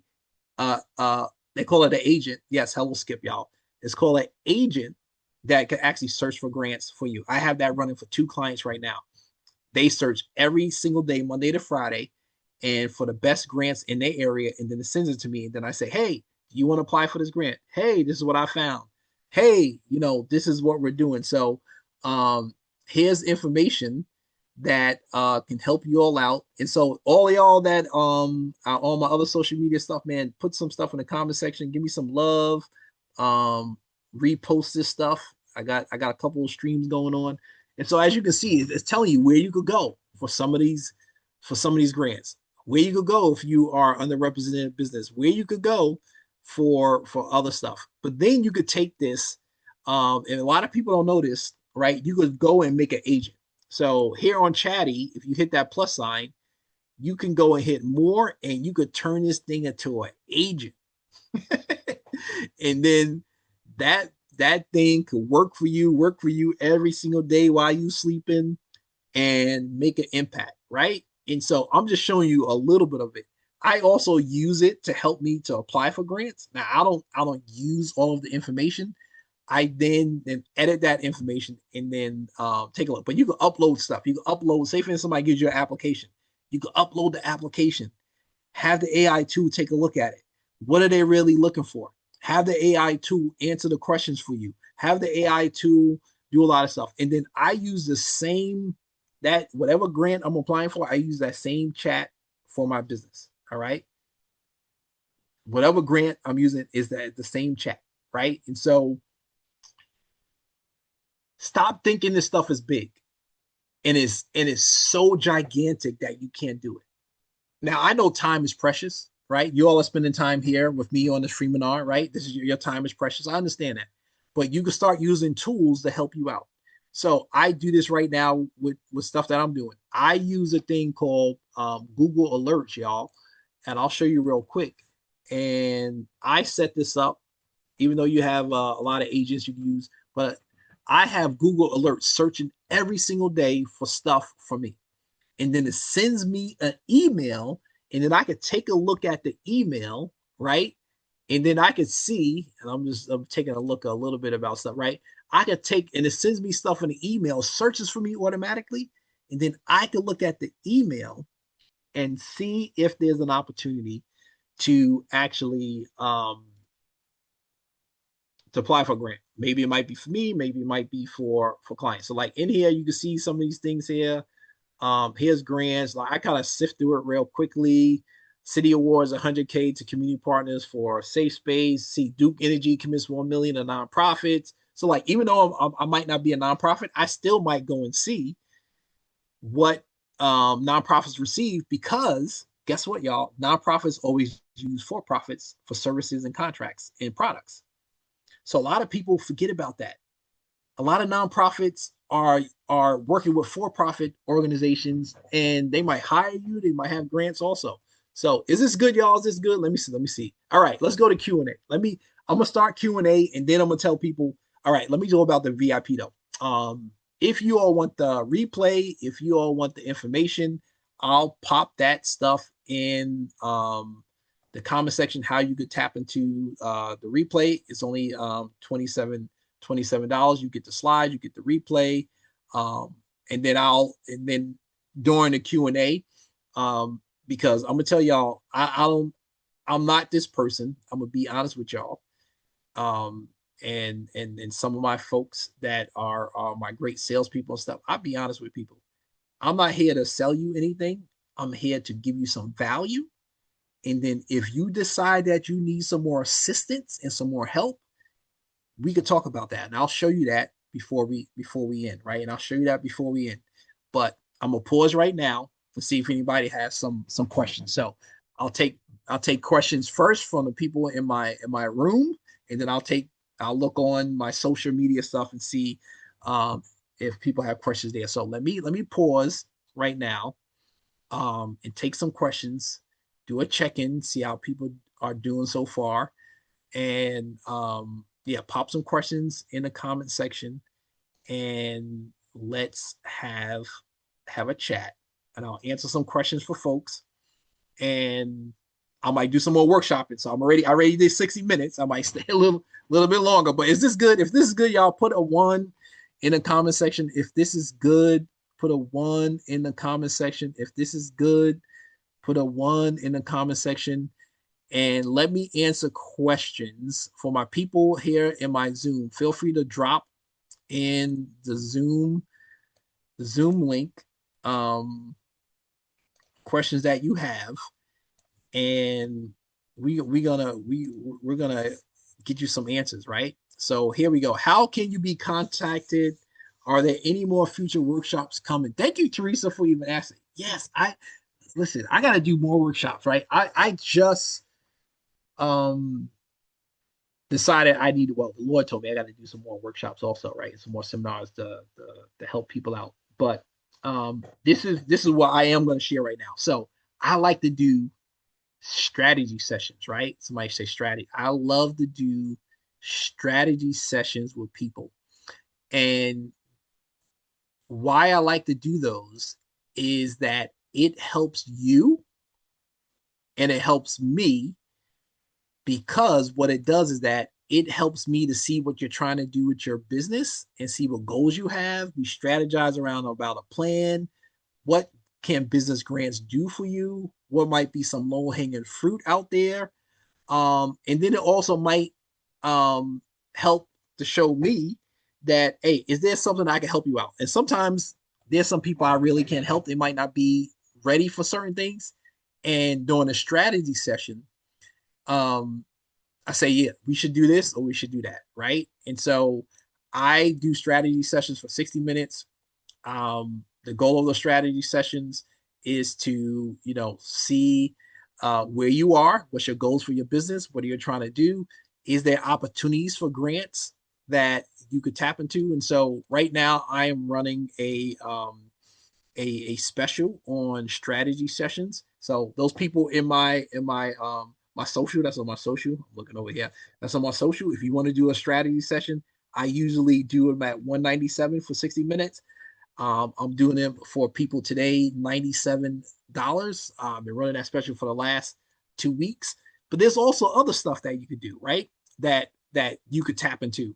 they call it an agent. Yes, hello Skip, y'all. It's called an agent that can actually search for grants for you. I have that running for 2 clients right now. They search every single day, Monday to Friday, and for the best grants in their area, and then it sends it to me. And then I say, hey, do you want to apply for this grant? Hey, this is what I found. Hey, this is what we're doing. So here's information that can help you all out. And so all y'all that all my other social media stuff, man, put some stuff in the comment section. Give me some love. Repost this stuff. I got a couple of streams going on. And so as you can see, it's telling you where you could go for some of these grants, where you could go if you are underrepresented business, where you could go for other stuff. But then you could take this, and a lot of people don't know this, right? You could go and make an agent. So here on Chatty, if you hit that plus sign, you can go and hit more, and you could turn this thing into an agent. And then that thing could work for you every single day while you sleeping and make an impact, right? And so I'm just showing you a little bit of it. I also use it to help me to apply for grants. Now I don't use all of the information. I then edit that information and then take a look. But you can upload stuff. You can upload, say for instance, somebody gives you an application. You can upload the application, have the AI tool take a look at it. What are they really looking for? Have the AI tool answer the questions for you. Have the AI tool do a lot of stuff. And then I use the same, that whatever grant I'm applying for, I use that same chat for my business. All right. Whatever grant I'm using is the same chat. Right. And so stop thinking this stuff is big and it's so gigantic that you can't do it. Now I know time is precious, right? You all are spending time here with me on this Freeminar, right? This is your time is precious. I understand that, but you can start using tools to help you out. So I do this right now with stuff that I'm doing. I use a thing called Google Alerts, y'all, and I'll show you real quick. and I set this up, even though you have a lot of agents you can use, but I have Google Alerts searching every single day for stuff for me. And then it sends me an email, and then I could take a look at the email, right? And then I could see, and I'm taking a look a little bit about stuff, right? I could take, and it sends me stuff in the email, searches for me automatically, and then I could look at the email and see if there's an opportunity to actually to apply for a grant. Maybe it might be for me, maybe it might be for clients. So like in here, you can see some of these things here. Here's grants. Like I kind of sift through it real quickly. City awards 100K to community partners for safe space. See, Duke Energy commits 1 million to nonprofits. So like, even though I might not be a nonprofit, I still might go and see what nonprofits receive, because guess what, y'all? Nonprofits always use for profits for services and contracts and products. So a lot of people forget about that. A lot of nonprofits are working with for-profit organizations, and they might hire you, they might have grants also. So is this good, y'all? Is this good? Let me see. All right, let's go to Q&A. I'm gonna start Q&A, and then I'm gonna tell people, all right, let me go about the VIP though. If you all want the replay, if you all want the information, I'll pop that stuff in the comment section, how you could tap into the replay. It's only $27. You get the slides, you get the replay, and then during the Q&A, because I'm gonna tell y'all, I'm not this person. I'm gonna be honest with y'all. And some of my folks that are my great salespeople and stuff, I'll be honest with people. I'm not here to sell you anything. I'm here to give you some value. And then if you decide that you need some more assistance and some more help, we could talk about that. And I'll show you that before we end, right? And I'll show you that before we end. But I'm gonna pause right now to see if anybody has some questions. So I'll take I'll take questions first from the people in my room, and then I'll look on my social media stuff and see if people have questions there. So let me pause right now, and take some questions, do a check in, see how people are doing so far, and yeah, pop some questions in the comment section, and let's have a chat, and I'll answer some questions for folks, and I might do some more workshopping. So I already did 60 minutes. I might stay a little bit longer. But is this good? If this is good, y'all put a one in the comment section. If this is good, put a one in the comment section. If this is good, put a one in the comment section, and let me answer questions for my people here in my Zoom. Feel free to drop in the Zoom link, um, questions that you have, and we're gonna get you some answers, right? So here we go. How can you be contacted? Are there any more future workshops coming? Thank you, Teresa, for even asking. Yes, I listen. I gotta do more workshops, right? I just um decided I need, well, the Lord told me I got to do some more workshops also, right? Some more seminars to help people out. But this is what I am going to share right now. So I like to do strategy sessions, right? Somebody say strategy. I love to do strategy sessions with people. And why I like to do those is that it helps you and it helps me, because what it does is that it helps me to see what you're trying to do with your business and see what goals you have. We strategize around about a plan. What can business grants do for you? What might be some low hanging fruit out there? And then it also might help to show me that, hey, is there something I can help you out? And sometimes there's some people I really can't help. They might not be ready for certain things. And during a strategy session, um, I say, yeah, we should do this or we should do that, right? And so I do strategy sessions for 60 minutes. The goal of the strategy sessions is to, see where you are, what's your goals for your business, what are you trying to do? Is there opportunities for grants that you could tap into? And so right now I am running a special on strategy sessions. So those people in my my social. That's on my social. I'm looking over here. That's on my social. If you want to do a strategy session, I usually do them at 197 for 60 minutes. I'm doing them for people today, $97. I've been running that special for the last 2 weeks. But there's also other stuff that you could do, right? That you could tap into.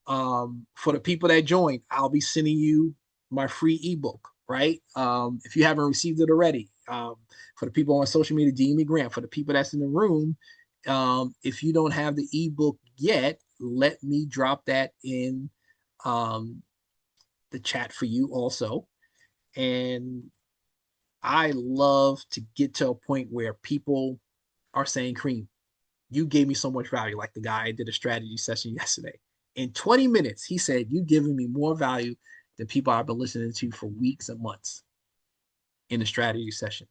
For the people that join, I'll be sending you my free ebook, right? If you haven't received it already, for the people on social media, DM me Grant. For the people that's in the room, if you don't have the ebook yet, let me drop that in um, the chat for you also. And I love to get to a point where people are saying, Cream, you gave me so much value. Like the guy I did a strategy session yesterday. In 20 minutes, he said, you've given me more value than people I've been listening to for weeks and months in the strategy session.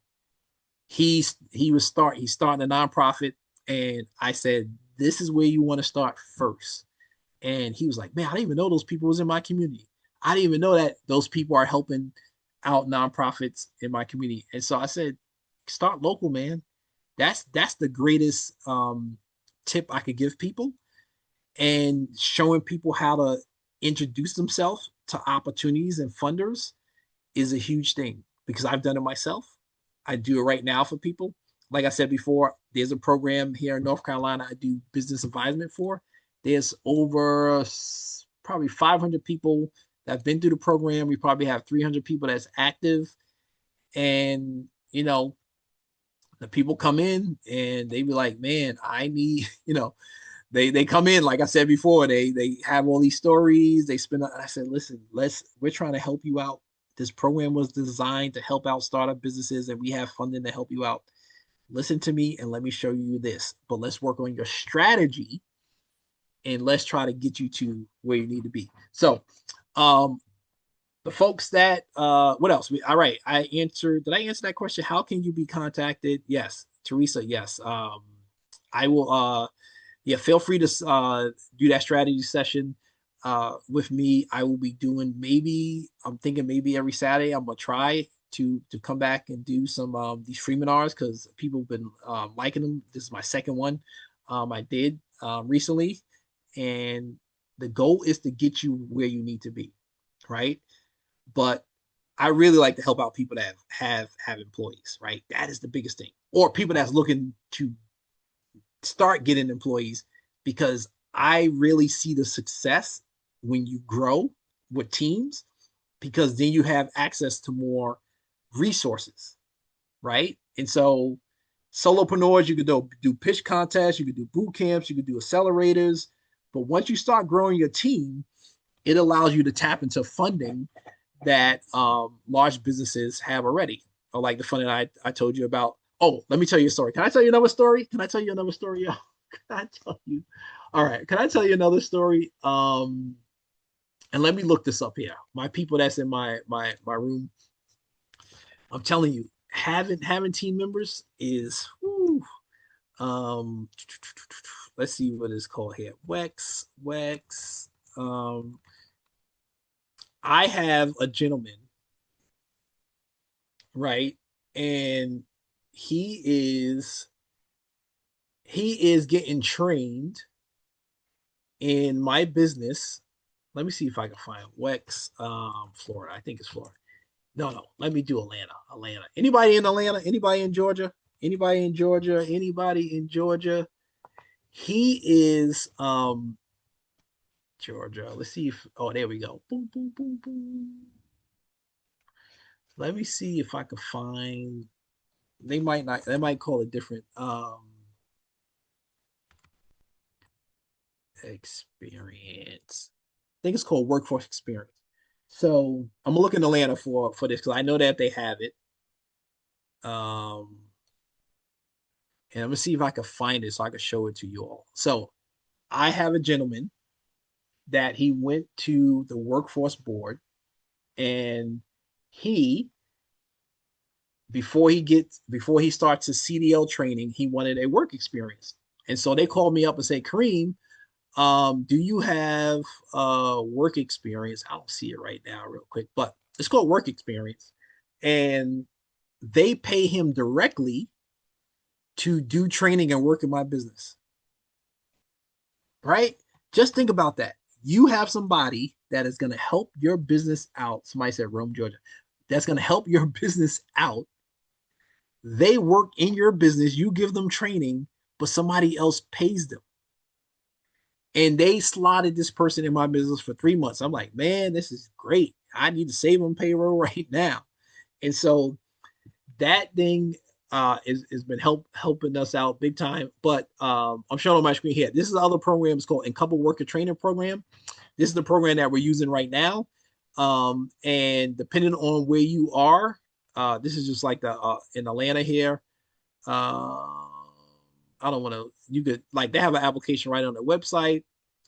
He's starting a nonprofit, and I said, this is where you want to start first. And he was like, man, I didn't even know those people was in my community. I didn't even know that those people are helping out nonprofits in my community. And so I said, start local, man. That's the greatest tip I could give people, and showing people how to introduce themselves to opportunities and funders is a huge thing because I've done it myself. I do it right now for people. Like I said before, there's a program here in North Carolina I do business advisement for. There's over probably 500 people that have been through the program. We probably have 300 people that's active. And, the people come in and they be like, man, I need, they come in, like I said before, they have all these stories. They spend, I said, listen, we're trying to help you out. This program was designed to help out startup businesses, and we have funding to help you out. Listen to me and let me show you this. But let's work on your strategy, and let's try to get you to where you need to be. So, um, the folks that what else? All right, did I answer that question? How can you be contacted? Yes. Teresa, yes. I will yeah, feel free to do that strategy session with me. I will be doing, maybe I'm thinking maybe every Saturday I'm gonna try to come back and do some these Freeminars because people have been liking them. This is my second one I did recently, and the goal is to get you where you need to be, right? But I really like to help out people that have employees, right? That is the biggest thing, or people that's looking to start getting employees, because I really see the success when you grow with teams, because then you have access to more resources, right? And so solopreneurs, you could do pitch contests, you could do boot camps, you could do accelerators. But once you start growing your team, it allows you to tap into funding that large businesses have already. Or like the funding I told you about. Oh, let me tell you a story. Can I tell you another story? Can I tell you another story? Can I tell you? All right. Can I tell you another story? And let me look this up here. My people that's in my room. I'm telling you, having team members is whew, um let's see what it's called here. Wex. Um I have a gentleman, right? And he is he is getting trained in my business. Let me see if I can find Wex, Florida. I think it's Florida. No. Let me do Atlanta. Atlanta. Anybody in Atlanta? Anybody in Georgia? Anybody in Georgia? Anybody in Georgia? He is Georgia. Let's see if, oh, there we go. Boom, boom, boom, boom. Let me see if I can find, they might not, they might call it different. Experience. I think it's called workforce experience. So I'm gonna look in Atlanta for this because I know that they have it. Um, and I'm gonna see if I can find it so I can show it to you all. So I have a gentleman that he went to the workforce board, and he before he starts his CDL training, he wanted a work experience. And so they called me up and say, Kareem, do you have work experience? I don't see it right now, real quick, but it's called work experience. And they pay him directly to do training and work in my business, right? Just think about that. You have somebody that is going to help your business out. Somebody said Rome, Georgia. That's going to help your business out. They work in your business. You give them training, but somebody else pays them. And they slotted this person in my business for 3 months. I'm like, man, this is great. I need to save them payroll right now. And so that thing is been helping us out big time. But I'm showing on my screen here. This is the other program. It's called Couple Worker Training Program. This is the program that we're using right now. And depending on where you are, this is just like the in Atlanta here. I don't want to. You could like they have an application right on their website.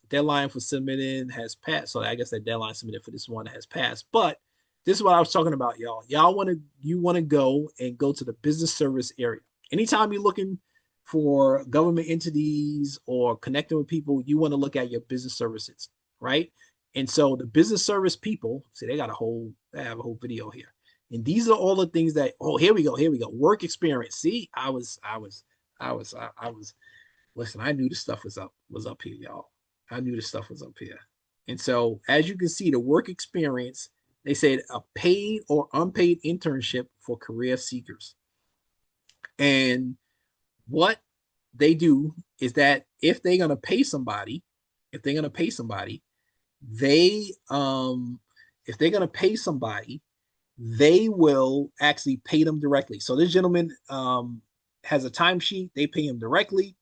Deadline for submitting has passed, so I guess that deadline submitted for this one has passed. But this is what I was talking about, y'all. You want to go to the business service area. Anytime you're looking for government entities or connecting with people, you want to look at your business services, right? And so the business service people, see, they have a whole video here. And these are all the things that, oh, here we go. Work experience. See, I was, listen, I knew the stuff was up here, y'all. I knew the stuff was up here. And so, as you can see, the work experience, they said a paid or unpaid internship for career seekers. And what they do is that if they're gonna pay somebody, they if they're gonna pay somebody, they will actually pay them directly. So this gentleman has a timesheet, they pay him directly.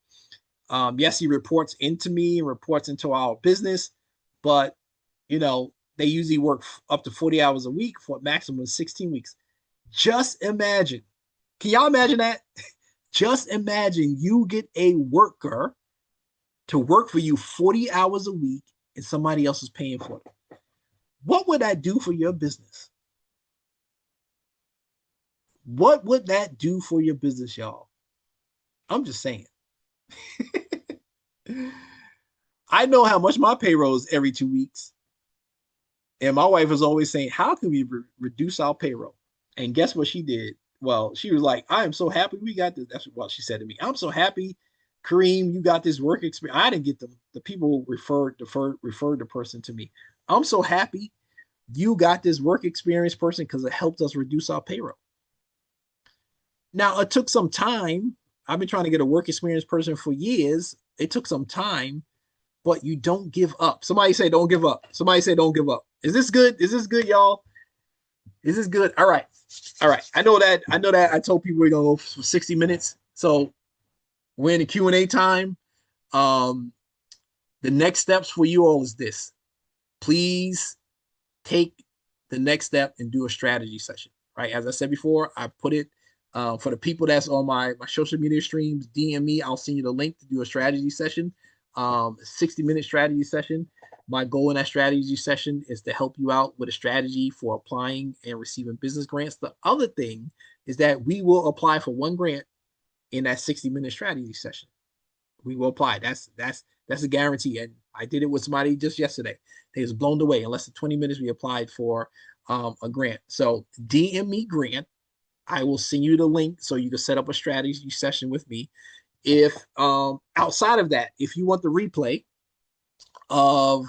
Yes, he reports into me and reports into our business, but they usually work up to 40 hours a week for a maximum of 16 weeks. Just imagine. Can y'all imagine that? Just imagine you get a worker to work for you 40 hours a week and somebody else is paying for it. What would that do for your business? What would that do for your business, y'all? I'm just saying. I know how much my payroll is every 2 weeks. And my wife was always saying, how can we reduce our payroll? And guess what she did? Well, she was like, I am so happy we got this. That's what she said to me. I'm so happy, Kareem, you got this work experience. I didn't get them. The people referred the person to me. I'm so happy you got this work experience person because it helped us reduce our payroll. Now, it took some time. I've been trying to get a work experience person for years. It took some time, but you don't give up. Somebody say don't give up. Somebody say don't give up. Is this good? Is this good, y'all? Is this good? All right. All right. I know that I told people we're gonna go for 60 minutes. So we're in the Q&A time. Um, the next steps for you all is this. Please take the next step and do a strategy session. Right. As I said before, I put it for the people that's on my social media streams, DM me. I'll send you the link to do a strategy session, 60-minute strategy session. My goal in that strategy session is to help you out with a strategy for applying and receiving business grants. The other thing is that we will apply for one grant in that 60-minute strategy session. We will apply. That's a guarantee. And I did it with somebody just yesterday. They was blown away. In less than 20 minutes, we applied for a grant. So DM me grant. I will send you the link so you can set up a strategy session with me. If outside of that, if you want the replay of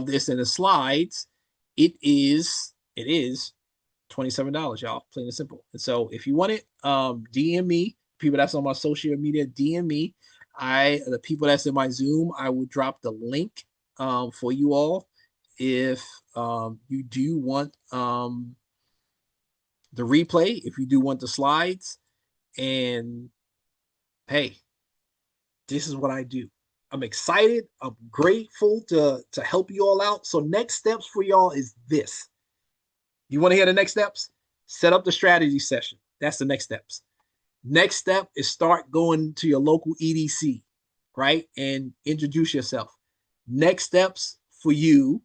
this and the slides, it is $27, y'all. Plain and simple. And so if you want it, DM me. People that's on my social media, DM me. The people that's in my Zoom, I will drop the link for you all. If you do want the replay, if you do want the slides, and hey, this is what I do. I'm excited. I'm grateful to help you all out. So next steps for y'all is this. You want to hear the next steps? Set up the strategy session. That's the next steps. Next step is start going to your local EDC, right? And introduce yourself. Next steps for you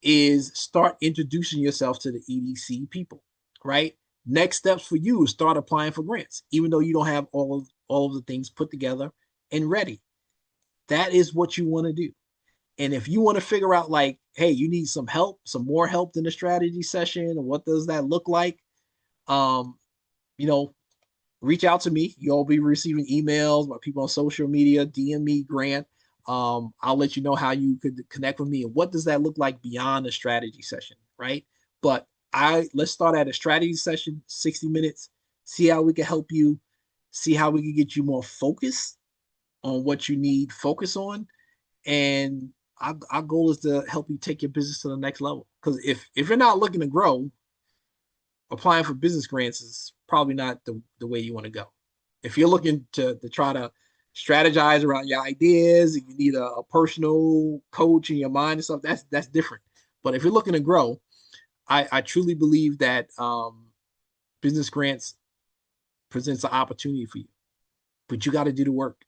is start introducing yourself to the EDC people, right? Next steps for you is start applying for grants, even though you don't have all of the things put together and ready. That is what you want to do. And if you want to figure out like, hey, you need some help, some more help than the strategy session, and what does that look like? Um, you know, reach out to me. You'll be receiving emails. My people on social media, DM me, Grant. I'll let you know how you could connect with me and what does that look like beyond a strategy session, right? But let's start at a strategy session, 60 minutes, see how we can help you, see how we can get you more focused on what you need focus on. And our goal is to help you take your business to the next level. Because if you're not looking to grow, applying for business grants is probably not the way you want to go. If you're looking to try to strategize around your ideas and you need a personal coach in your mind and stuff, that's different. But if you're looking to grow, I truly believe that business grants presents an opportunity for you, but you got to do the work,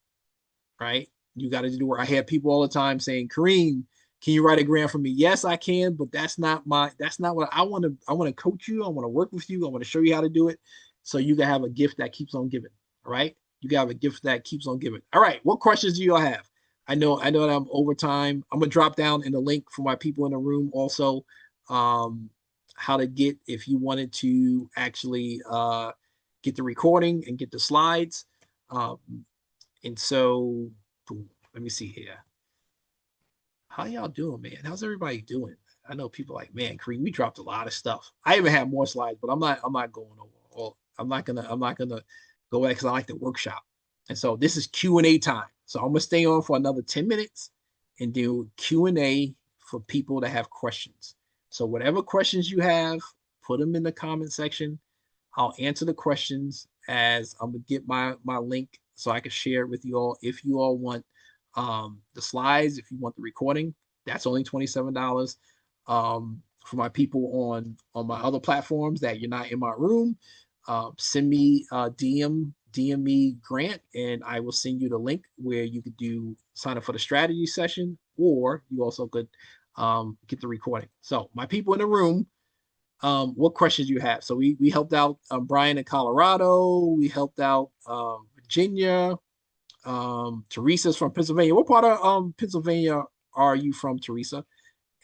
right? You got to do the work. I have people all the time saying, Kareem, can you write a grant for me? Yes, I can, but that's not what I want to. I want to coach you. I want to work with you. I want to show you how to do it. So you can have a gift that keeps on giving. All right. You can have a gift that keeps on giving. All right. What questions do you all have? I know that I'm over time. I'm gonna drop down in the link for my people in the room also. Um, how to get if you wanted to actually get the recording and get the slides. Um, and so let me see here. How y'all doing, man? How's everybody doing? I know people like, man, Kareem, we dropped a lot of stuff. I even have more slides, but I'm not going over all. I'm not gonna go back because I like the workshop. And so this is Q&A time. So I'm gonna stay on for another 10 minutes and do Q&A for people that have questions. So whatever questions you have, put them in the comment section. I'll answer the questions as I'm gonna get my link so I can share it with you all. If you all want the slides, if you want the recording, that's only $27. For my people on my other platforms that you're not in my room, send me DM me Grant, and I will send you the link where you could do sign up for the strategy session, or you also could get the recording. So my people in the room, what questions you have? So we helped out Brian in Colorado. We helped out Virginia. Teresa's from Pennsylvania. What part of Pennsylvania are you from, Teresa?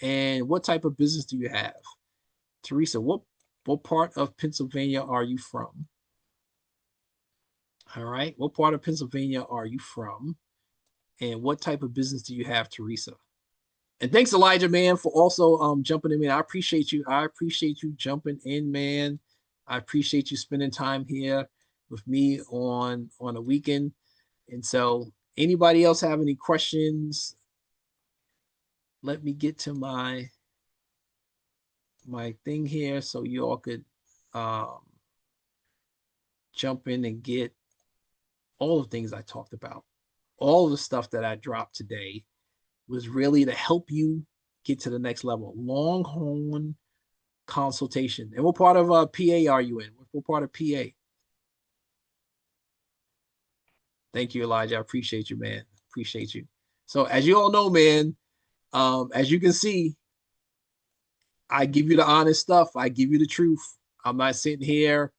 And what type of business do you have? Teresa, what part of Pennsylvania are you from? All right. What part of Pennsylvania are you from? And what type of business do you have, Teresa? And thanks, Elijah, man, for also jumping in, man. I appreciate you. I appreciate you jumping in, man. I appreciate you spending time here with me on a weekend. And so, anybody else have any questions? Let me get to my thing here so you all could um, jump in and get all the things I talked about. All the stuff that I dropped today was really to help you get to the next level. Longhorn consultation. And what part of PA are you in? What part of PA? Thank you, Elijah. I appreciate you, man. Appreciate you. So as you all know, man, as you can see, I give you the honest stuff. I give you the truth. I'm not sitting here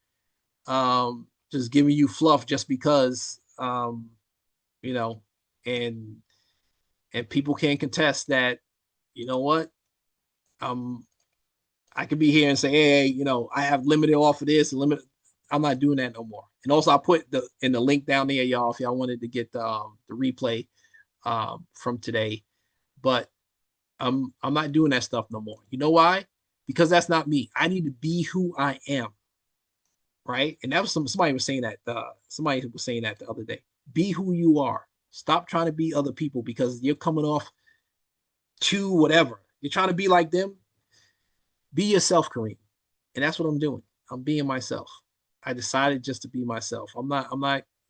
just giving you fluff just because, you know, and people can contest that. You know what? Um, I could be here and say, hey, I have limited off of this and limited. I'm not doing that no more. And also, I put the link down there, y'all, if y'all wanted to get the replay from today. But I'm not doing that stuff no more. You know why? Because that's not me. I need to be who I am, right? And that was somebody was saying that. Somebody was saying that the other day. Be who you are. Stop trying to be other people because you're coming off to whatever. You're trying to be like them. Be yourself, Kareem. And that's what I'm doing. I'm being myself. I decided just to be myself. I'm not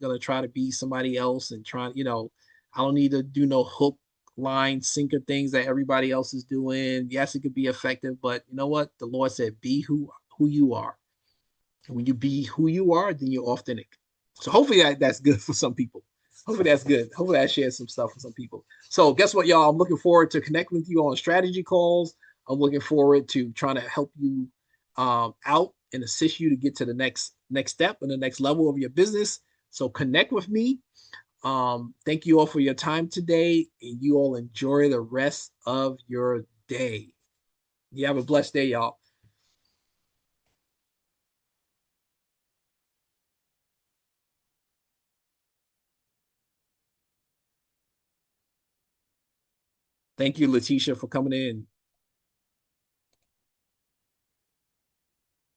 gonna try to be somebody else and I don't need to do no hook, line, sinker things that everybody else is doing. Yes, it could be effective, but you know what? The Lord said, be who you are. And when you be who you are, then you're authentic. So hopefully that's good for some people. Hopefully that's good. Hopefully I shared some stuff for some people. So guess what, y'all? I'm looking forward to connecting with you on strategy calls. I'm looking forward to trying to help you out and assist you to get to the next step and the next level of your business. So connect with me. Thank you all for your time today, and you all enjoy the rest of your day. You have a blessed day, y'all. Thank you, Letitia, for coming in.